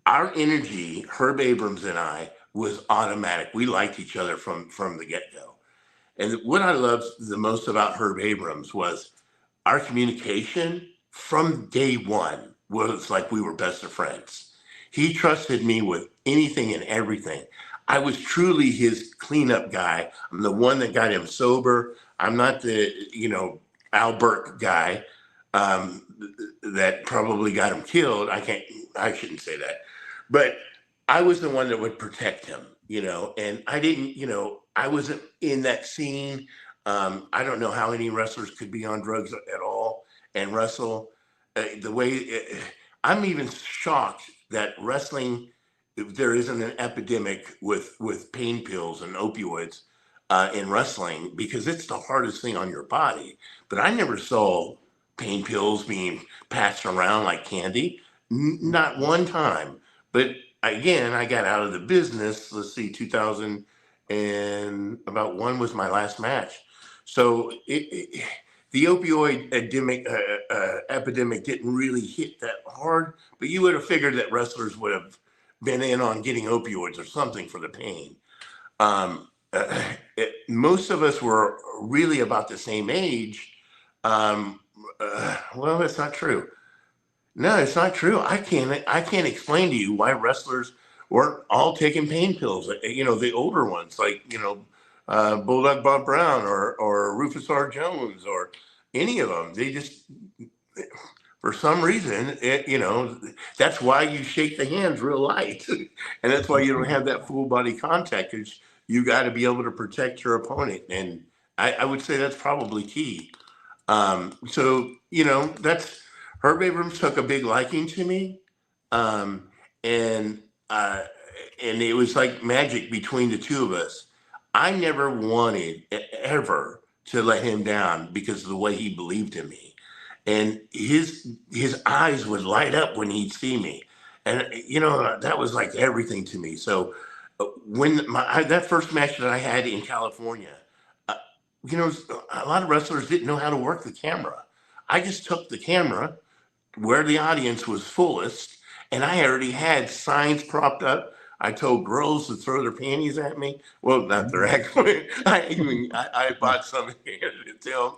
our energy, Herb Abrams and I, was automatic. We liked each other from the get-go. And what I loved the most about Herb Abrams was our communication from day one was like we were best of friends. He trusted me with anything and everything. I was truly his cleanup guy. I'm the one that got him sober. I'm not the, Al Burke guy that probably got him killed. I shouldn't say that. But I was the one that would protect him, and I didn't, I wasn't in that scene. I don't know how any wrestlers could be on drugs at all and wrestle the way. I'm even shocked that wrestling, there isn't an epidemic with pain pills and opioids in wrestling because it's the hardest thing on your body. But I never saw pain pills being passed around like candy, not one time. But again, I got out of the business. Let's see, 2000 and about one was my last match. So the opioid epidemic didn't really hit that hard, but you would have figured that wrestlers would have been in on getting opioids or something for the pain. Most of us were really about the same age. Well, that's not true. No, it's not true. I can't explain to you why wrestlers weren't all taking pain pills. The older ones like Bulldog Bob Brown or Rufus R. Jones or any of them. They just for some reason that's why you shake the hands real light, and that's why you don't have that full body contact because you got to be able to protect your opponent. And I would say that's probably key. So that's Herb Abrams took a big liking to me, um, and and it was like magic between the two of us. I never wanted ever to let him down because of the way he believed in me, and his eyes would light up when he'd see me, and that was like everything to me. So when that first match that I had in California, uh, a lot of wrestlers didn't know how to work the camera. I just took the camera where the audience was fullest, and I already had signs propped up. I told girls to throw their panties at me. Well, not their actually. I bought some and handed it to them,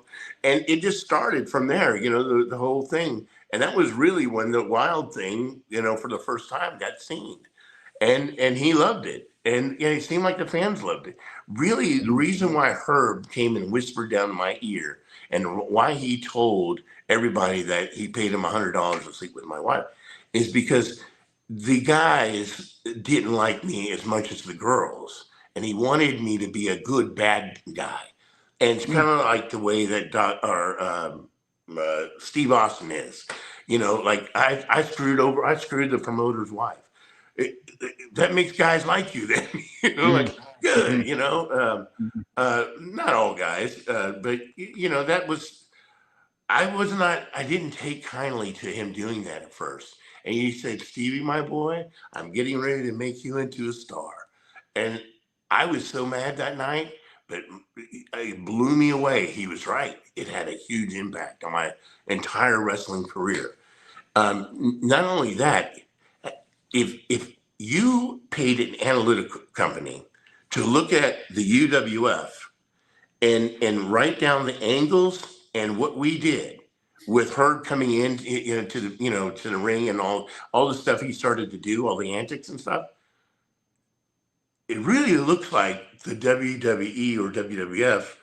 and it just started from there. The whole thing, and that was really when the Wild Thing, for the first time, got seen, and he loved it, and it seemed like the fans loved it. Really, the reason why Herb came and whispered down my ear, and why he told everybody that he paid him $100 to sleep with my wife, is because the guys didn't like me as much as the girls, and he wanted me to be a good bad guy. And it's kind of like the way that Steve Austin is. Like I screwed the promoter's wife. That makes guys like you then. Like good. Not all guys, but that was. I didn't take kindly to him doing that at first. And he said, Stevie, my boy, I'm getting ready to make you into a star. And I was so mad that night, but it blew me away. He was right. It had a huge impact on my entire wrestling career. Not only that, if you paid an analytic company to look at the UWF and write down the angles and what we did with Herb coming in, to the ring and all the stuff he started to do, all the antics and stuff. It really looks like the WWE or WWF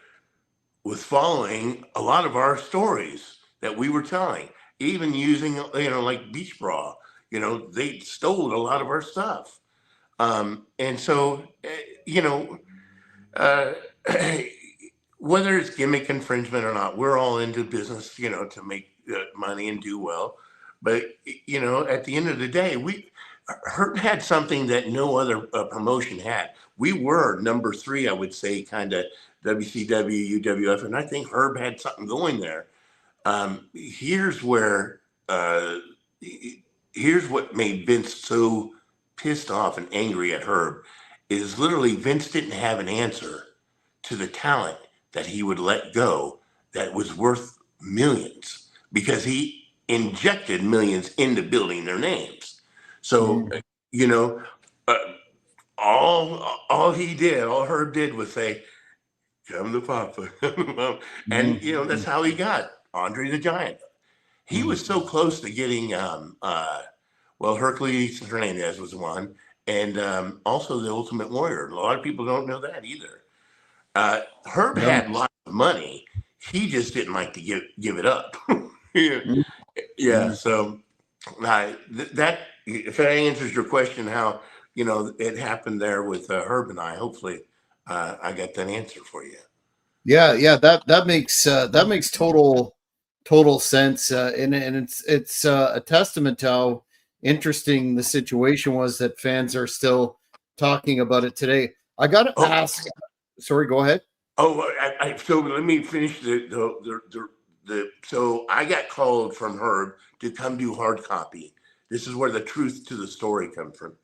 was following a lot of our stories that we were telling, even using like Beach Bra. They stole a lot of our stuff, and so uh, whether it's gimmick infringement or not, we're all into business, to make money and do well. But at the end of the day, Hurt had something that no other promotion had. We were number three, I would say, kind of WCW, UWF, and I think Herb had something going there. Here's where here's what made Vince so pissed off and angry at Herb is literally Vince didn't have an answer to the talent that he would let go that was worth millions because he injected millions into building their names. So, uh, all Herb did was say, come to Papa. And, that's how he got Andre the Giant. He was so close to getting, Hercules Hernandez was one, and also the Ultimate Warrior. A lot of people don't know that either. Herb had lots of money. He just didn't like to give it up. Yeah. So that if that answers your question, how it happened there with Herb and I. Hopefully, I got that answer for you. Yeah. That makes total sense, and it's a testament to how interesting the situation was that fans are still talking about it today. I got to ask. Sorry, go ahead. So let me finish so I got called from Herb to come do hard copy. This is where the truth to the story comes from.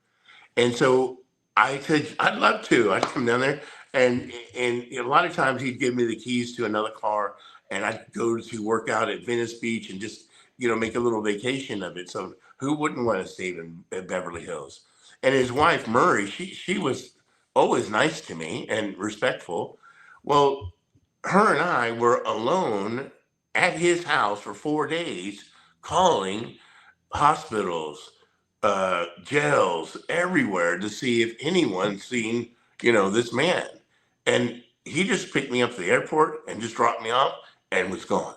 And so I said, I'd love to. I'd come down there. And a lot of times he'd give me the keys to another car and I'd go to work out at Venice Beach and just, make a little vacation of it. So who wouldn't want to stay in Beverly Hills? And his wife, Murray, she was always nice to me and respectful. Well, her and I were alone at his house for 4 days calling hospitals, jails, everywhere to see if anyone's seen, this man. And he just picked me up to the airport and just dropped me off and was gone.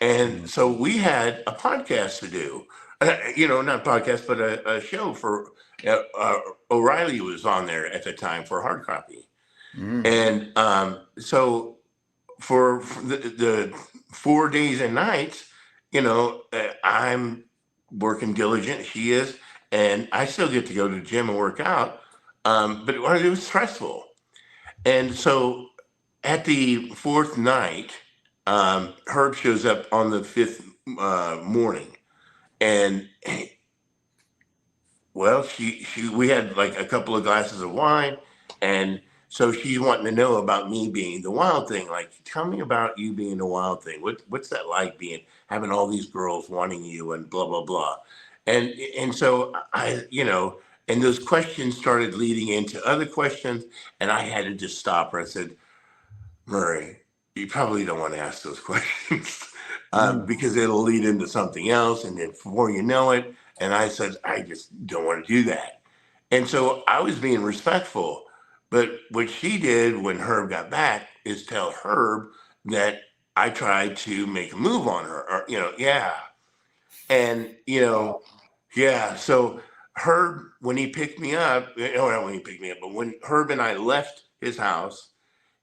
And so we had a podcast to do, not podcast, but a show for O'Reilly was on there at the time for hard copy. And so for the 4 days and nights, I'm working diligent. She is, and I still get to go to the gym and work out. But it was stressful. And so at the fourth night, Herb shows up on the fifth morning, and we had like a couple of glasses of wine, and so she's wanting to know about me being the Wild Thing. Like, tell me about you being the Wild Thing. What's that like having all these girls wanting you and blah blah blah, and so I and those questions started leading into other questions, and I had to just stop her. I said, Murray, you probably don't want to ask those questions because it'll lead into something else, and then before you know it. And I said, I just don't want to do that. And so I was being respectful. But what she did when Herb got back is tell Herb that I tried to make a move on her, or, yeah. And, yeah. So Herb, when he picked me up, not when he picked me up, but when Herb and I left his house,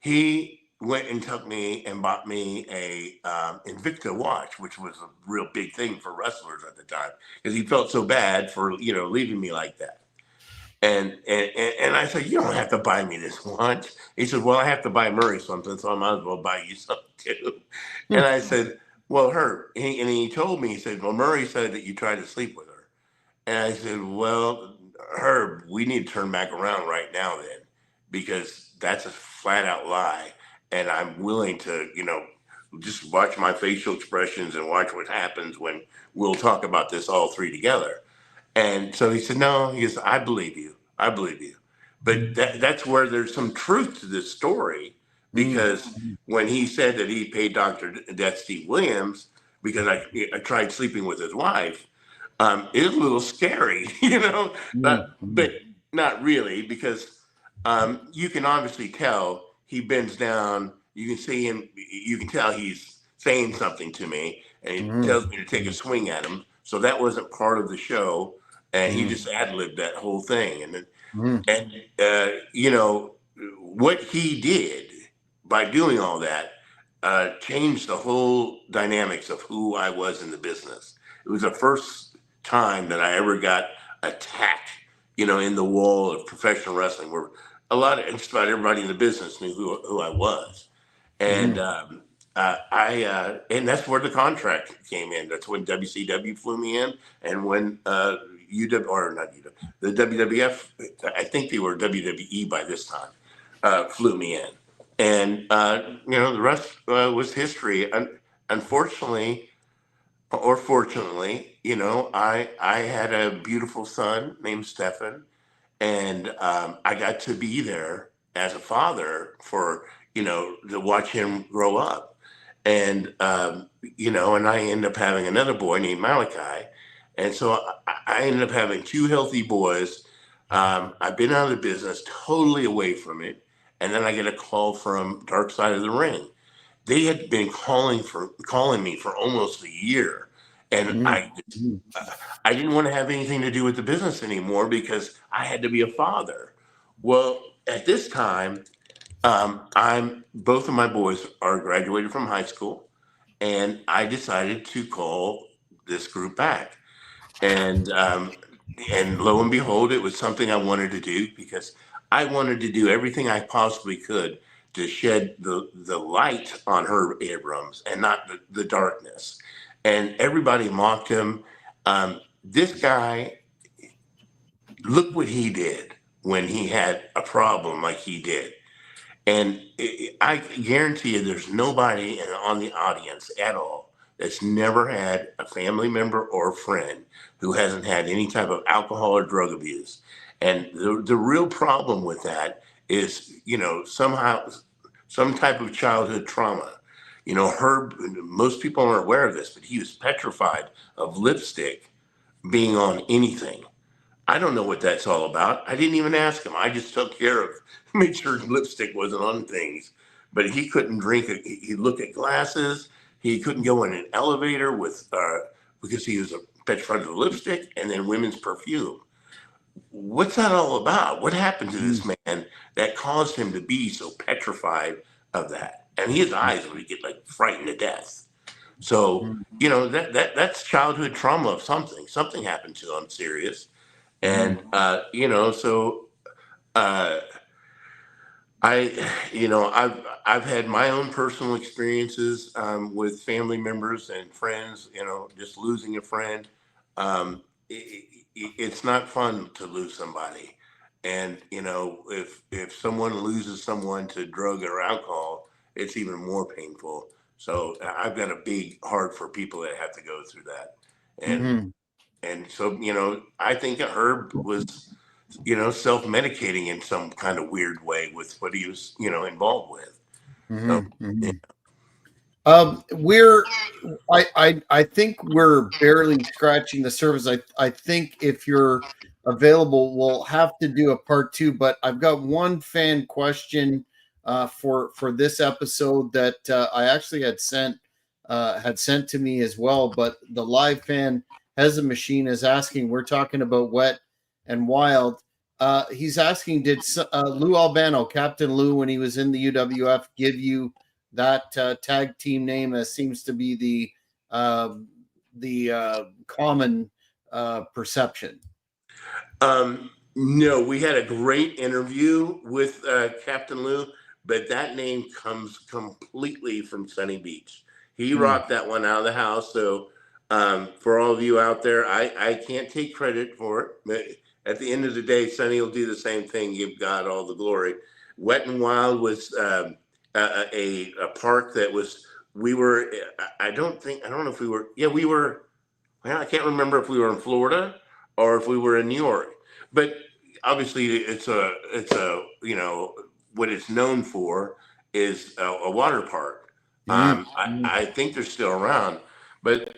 he went and took me and bought me a Invicta watch, which was a real big thing for wrestlers at the time, because he felt so bad for leaving me like that. And I said, you don't have to buy me this watch. He said, well, I have to buy Murray something, so I might as well buy you something too. And I said, well, Herb, and he told me, he said, well, Murray said that you tried to sleep with her. And I said, well, Herb, we need to turn back around right now then, because that's a flat out lie. And I'm willing to, just watch my facial expressions and watch what happens when we'll talk about this all three together. And so he said, no, he goes, I believe you. I believe you. But that's where there's some truth to this story, because when he said that he paid Dr. Death Steve Williams because I tried sleeping with his wife, it was a little scary, but not really, because you can obviously tell he bends down. You can see him. You can tell he's saying something to me, and he tells me to take a swing at him. So that wasn't part of the show, and he just ad-libbed that whole thing. And what he did by doing all that changed the whole dynamics of who I was in the business. It was the first time that I ever got attacked, in the wall of professional wrestling, where just about everybody in the business knew who I was. And and that's where the contract came in. That's when WCW flew me in, and when the WWF, I think they were WWE by this time, flew me in, and the rest was history. Unfortunately, or fortunately, I had a beautiful son named Stefan, and I got to be there as a father for to watch him grow up, and and I ended up having another boy named Malachi, and so I ended up having two healthy boys. I've been out of the business, totally away from it, and then I get a call from Dark Side of the Ring. They had been calling me for almost a year, and I didn't want to have anything to do with the business anymore because I had to be a father. Well, at this time, both of my boys are graduated from high school, and I decided to call this group back. And lo and behold, it was something I wanted to do, because I wanted to do everything I possibly could to shed the light on Herb Abrams and not the darkness. And everybody mocked him. This guy, look what he did when he had a problem like he did. And I guarantee you there's nobody on the audience at all that's never had a family member or friend who hasn't had any type of alcohol or drug abuse. And the real problem with that is, somehow some type of childhood trauma. Herb, most people aren't aware of this, but he was petrified of lipstick being on anything. I don't know what that's all about. I didn't even ask him. I just took care of, made sure lipstick wasn't on things. But he couldn't drink it. He'd look at glasses. He couldn't go in an elevator because he was petrified of lipstick and then women's perfume. What's that all about? What happened to this man that caused him to be so petrified of that? And his eyes would get like frightened to death. So, that's childhood trauma of something. Something happened to him serious. And so I've had my own personal experiences with family members and friends. Just losing a friend. It's not fun to lose somebody, and if someone loses someone to drug or alcohol, it's even more painful. So I've got a big heart for people that have to go through that, and. And so, I think Herb was, self-medicating in some kind of weird way with what he was, involved with. I think we're barely scratching the surface. I think if you're available, we'll have to do a part two. But I've got one fan question for this episode that I actually had sent to me as well. But the live fan has a machine is asking. We're talking about and Wild. He's asking, did Lou Albano, Captain Lou, when he was in the UWF, give you that tag team name? As seems to be the common perception. No, we had a great interview with Captain Lou, but that name comes completely from Sunny Beach. He rocked that one out of the house. So for all of you out there, I can't take credit for it. But at the end of the day, Sunny will do the same thing. Give God all the glory. Wet and Wild was a park that was, we were, I don't know if we were, yeah, we were, well, I can't remember if we were in Florida or if we were in New York, but obviously it's a what it's known for is a water park. I think they're still around, but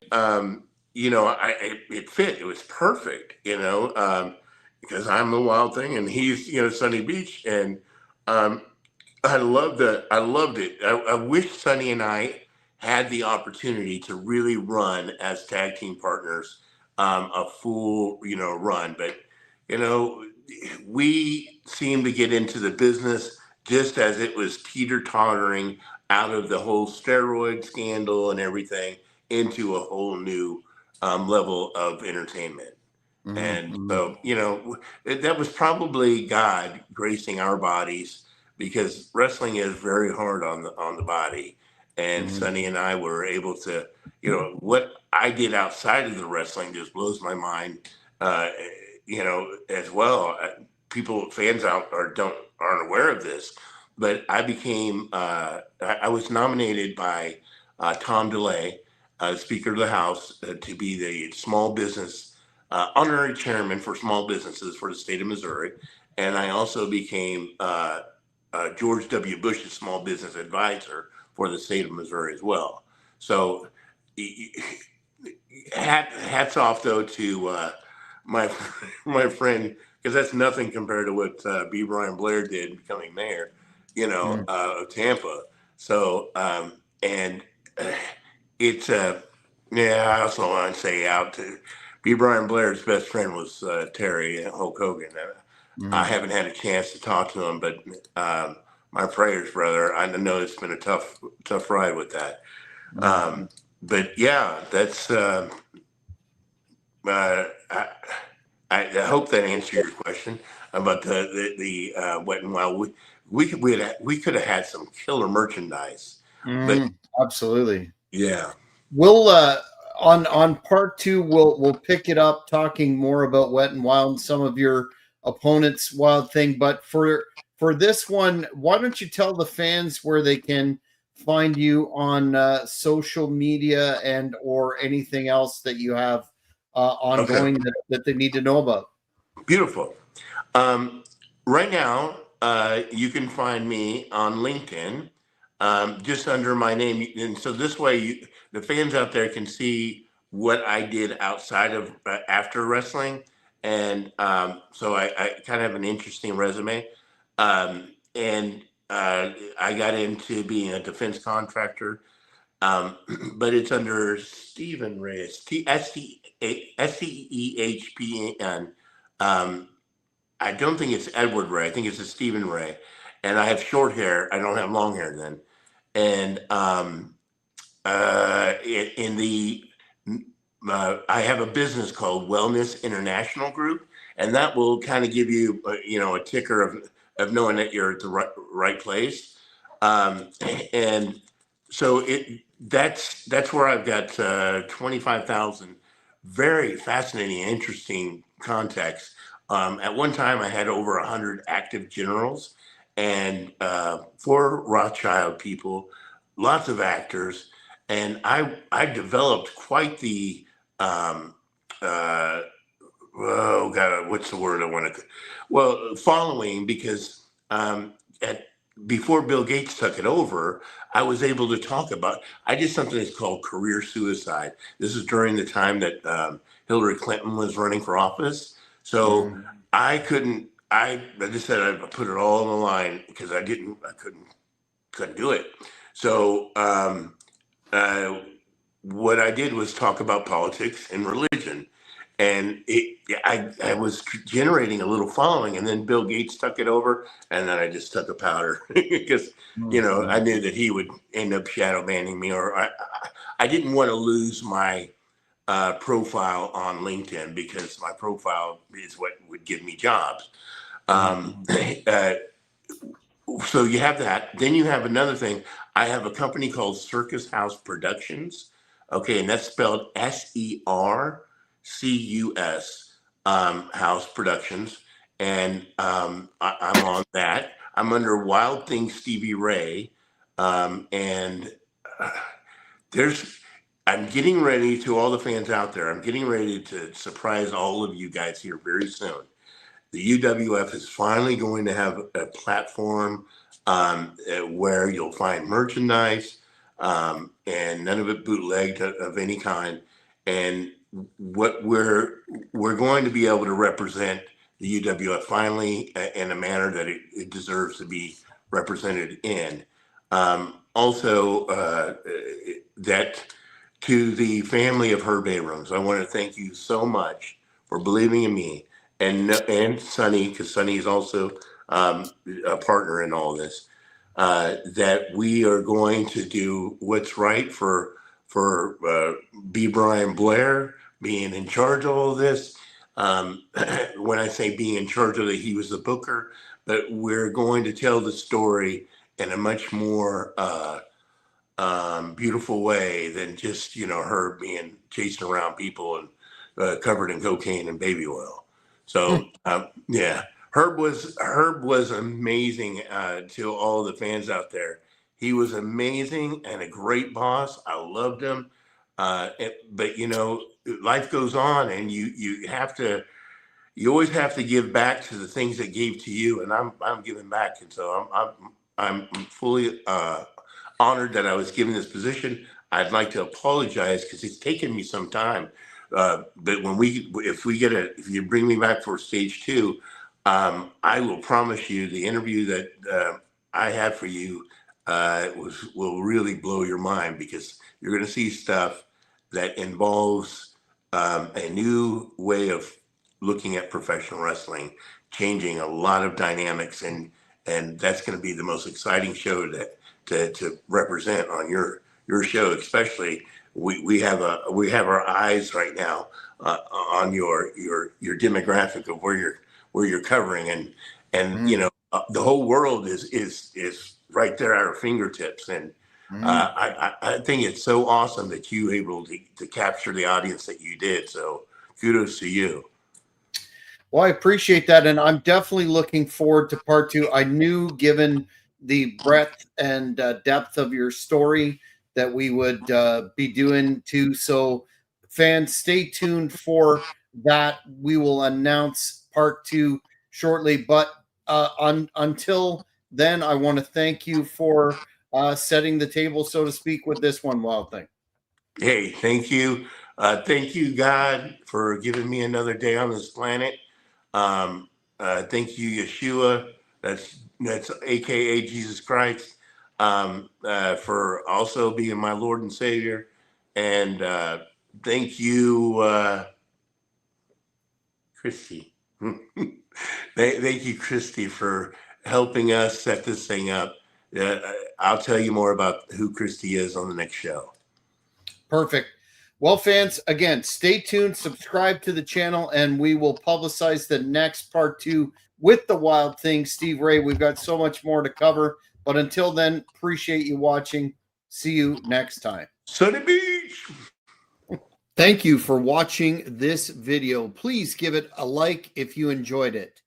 it fit. It was perfect, because I'm the Wild Thing and he's Sunny Beach, and I loved that. I loved it. I wish Sonny and I had the opportunity to really run as tag team partners, a full, run. But, you know, we seemed to get into the business just as it was teeter-tottering out of the whole steroid scandal and everything into a whole new level of entertainment. And so, that was probably God gracing our bodies, because wrestling is very hard on the body. And Sonny and I were able to, what I did outside of the wrestling just blows my mind, as well. Fans out or aren't aware of this, but I became, I was nominated by Tom DeLay, Speaker of the House, to be the small business honorary chairman for small businesses for the state of Missouri. And I also became George W. Bush's small business advisor for the state of Missouri as well. So hats off, though, to my friend, because that's nothing compared to what B. Brian Blair did becoming mayor, of Tampa. So, and it's, I also want to say out to B. Brian Blair's best friend was Terry Hulk Hogan. I haven't had a chance to talk to him, but my prayers, brother. I know it's been a tough ride with that. But yeah, that's. I hope that answered your question about the Wet and Wild. We could have had some killer merchandise. But absolutely. Yeah. We'll on part 2 we'll pick it up talking more about Wet and Wild and some of your opponent's Wild Thing. But for this one, why don't you tell the fans where they can find you on social media and or anything else that you have ongoing that they need to know about? Beautiful. Right now, you can find me on LinkedIn, just under my name. And so this way, the fans out there can see what I did outside of after wrestling. And so I kind of have an interesting resume. And I got into being a defense contractor, but it's under Stephen Reyes, Stehpan. I don't think it's Edward Ray. I think it's a Stephen Ray. And I have short hair. I don't have long hair then. And I have a business called Wellness International Group, and that will kind of give you, a ticker of knowing that you're at the right place. And so that's where I've got 25,000 very fascinating, interesting contacts. At one time, I had over 100 active generals and 4 Rothschild people, lots of actors, and I developed quite the oh God, what's the word I want to? Well, following, because before Bill Gates took it over, I was able to talk about. I did something that's called career suicide. This is during the time that Hillary Clinton was running for office, so I couldn't. I just said I put it all on the line because I couldn't do it. So what I did was talk about politics and religion. and I was generating a little following, and then Bill Gates took it over, and then I just took a powder because I knew that he would end up shadow banning me, or I didn't want to lose my profile on LinkedIn, because my profile is what would give me jobs. So you have that. Then you have another thing. I have a company called Circus House Productions. Okay, and that's spelled SERCUS, House Productions. And I'm on that. I'm under Wild Thing Stevie Ray. And I'm getting ready, to all the fans out there, I'm getting ready to surprise all of you guys here very soon. The UWF is finally going to have a platform where you'll find merchandise, and none of it bootlegged of any kind. And what we're going to be able to represent the UWF finally in a manner that it deserves to be represented in. Also, that to the family of Herb Abrams, I want to thank you so much for believing in me. And Sonny, because Sonny is also a partner in all this, that we are going to do what's right for B. Brian Blair being in charge of all this. When I say being in charge of it, he was the booker, but we're going to tell the story in a much more beautiful way than just her being chasing around people and covered in cocaine and baby oil. So yeah, Herb was amazing to all the fans out there. He was amazing and a great boss. I loved him. But life goes on, and you always have to give back to the things that gave to you. And I'm giving back, and so I'm fully honored that I was given this position. I'd like to apologize because it's taken me some time. But if you bring me back for stage 2, I will promise you the interview that I have for you will really blow your mind, because you're going to see stuff that involves a new way of looking at professional wrestling, changing a lot of dynamics, and that's going to be the most exciting show to represent on your show, especially. We have our eyes right now on your demographic of where you're covering, and the whole world is right there at our fingertips, and I think it's so awesome that you were able to capture the audience that you did. So kudos to you. Well, I appreciate that, and I'm definitely looking forward to part 2. I knew, given the breadth and depth of your story, that we would be doing 2. So fans, stay tuned for that. We will announce part 2 shortly, but until then, I want to thank you for setting the table, so to speak, with this one, Wild Thing. Hey, thank you. Thank you, God, for giving me another day on this planet. Thank you, Yeshua, that's AKA Jesus Christ, for also being my Lord and Savior. And thank you, Christy. Thank you, Christy, for helping us set this thing up. I'll tell you more about who Christy is on the next show. Perfect. Well, fans, again, stay tuned, subscribe to the channel, and we will publicize the next part 2 with the Wild Thing, Steve Ray. We've got so much more to cover, but until then, appreciate you watching. See you next time. Sunny Beach. Thank you for watching this video. Please give it a like if you enjoyed it.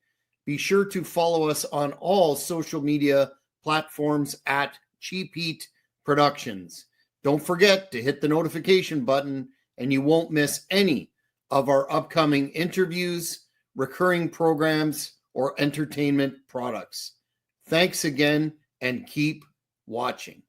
Be sure to follow us on all social media platforms at Cheap Heat Productions. Don't forget to hit the notification button, and you won't miss any of our upcoming interviews, recurring programs, or entertainment products. Thanks again, and keep watching.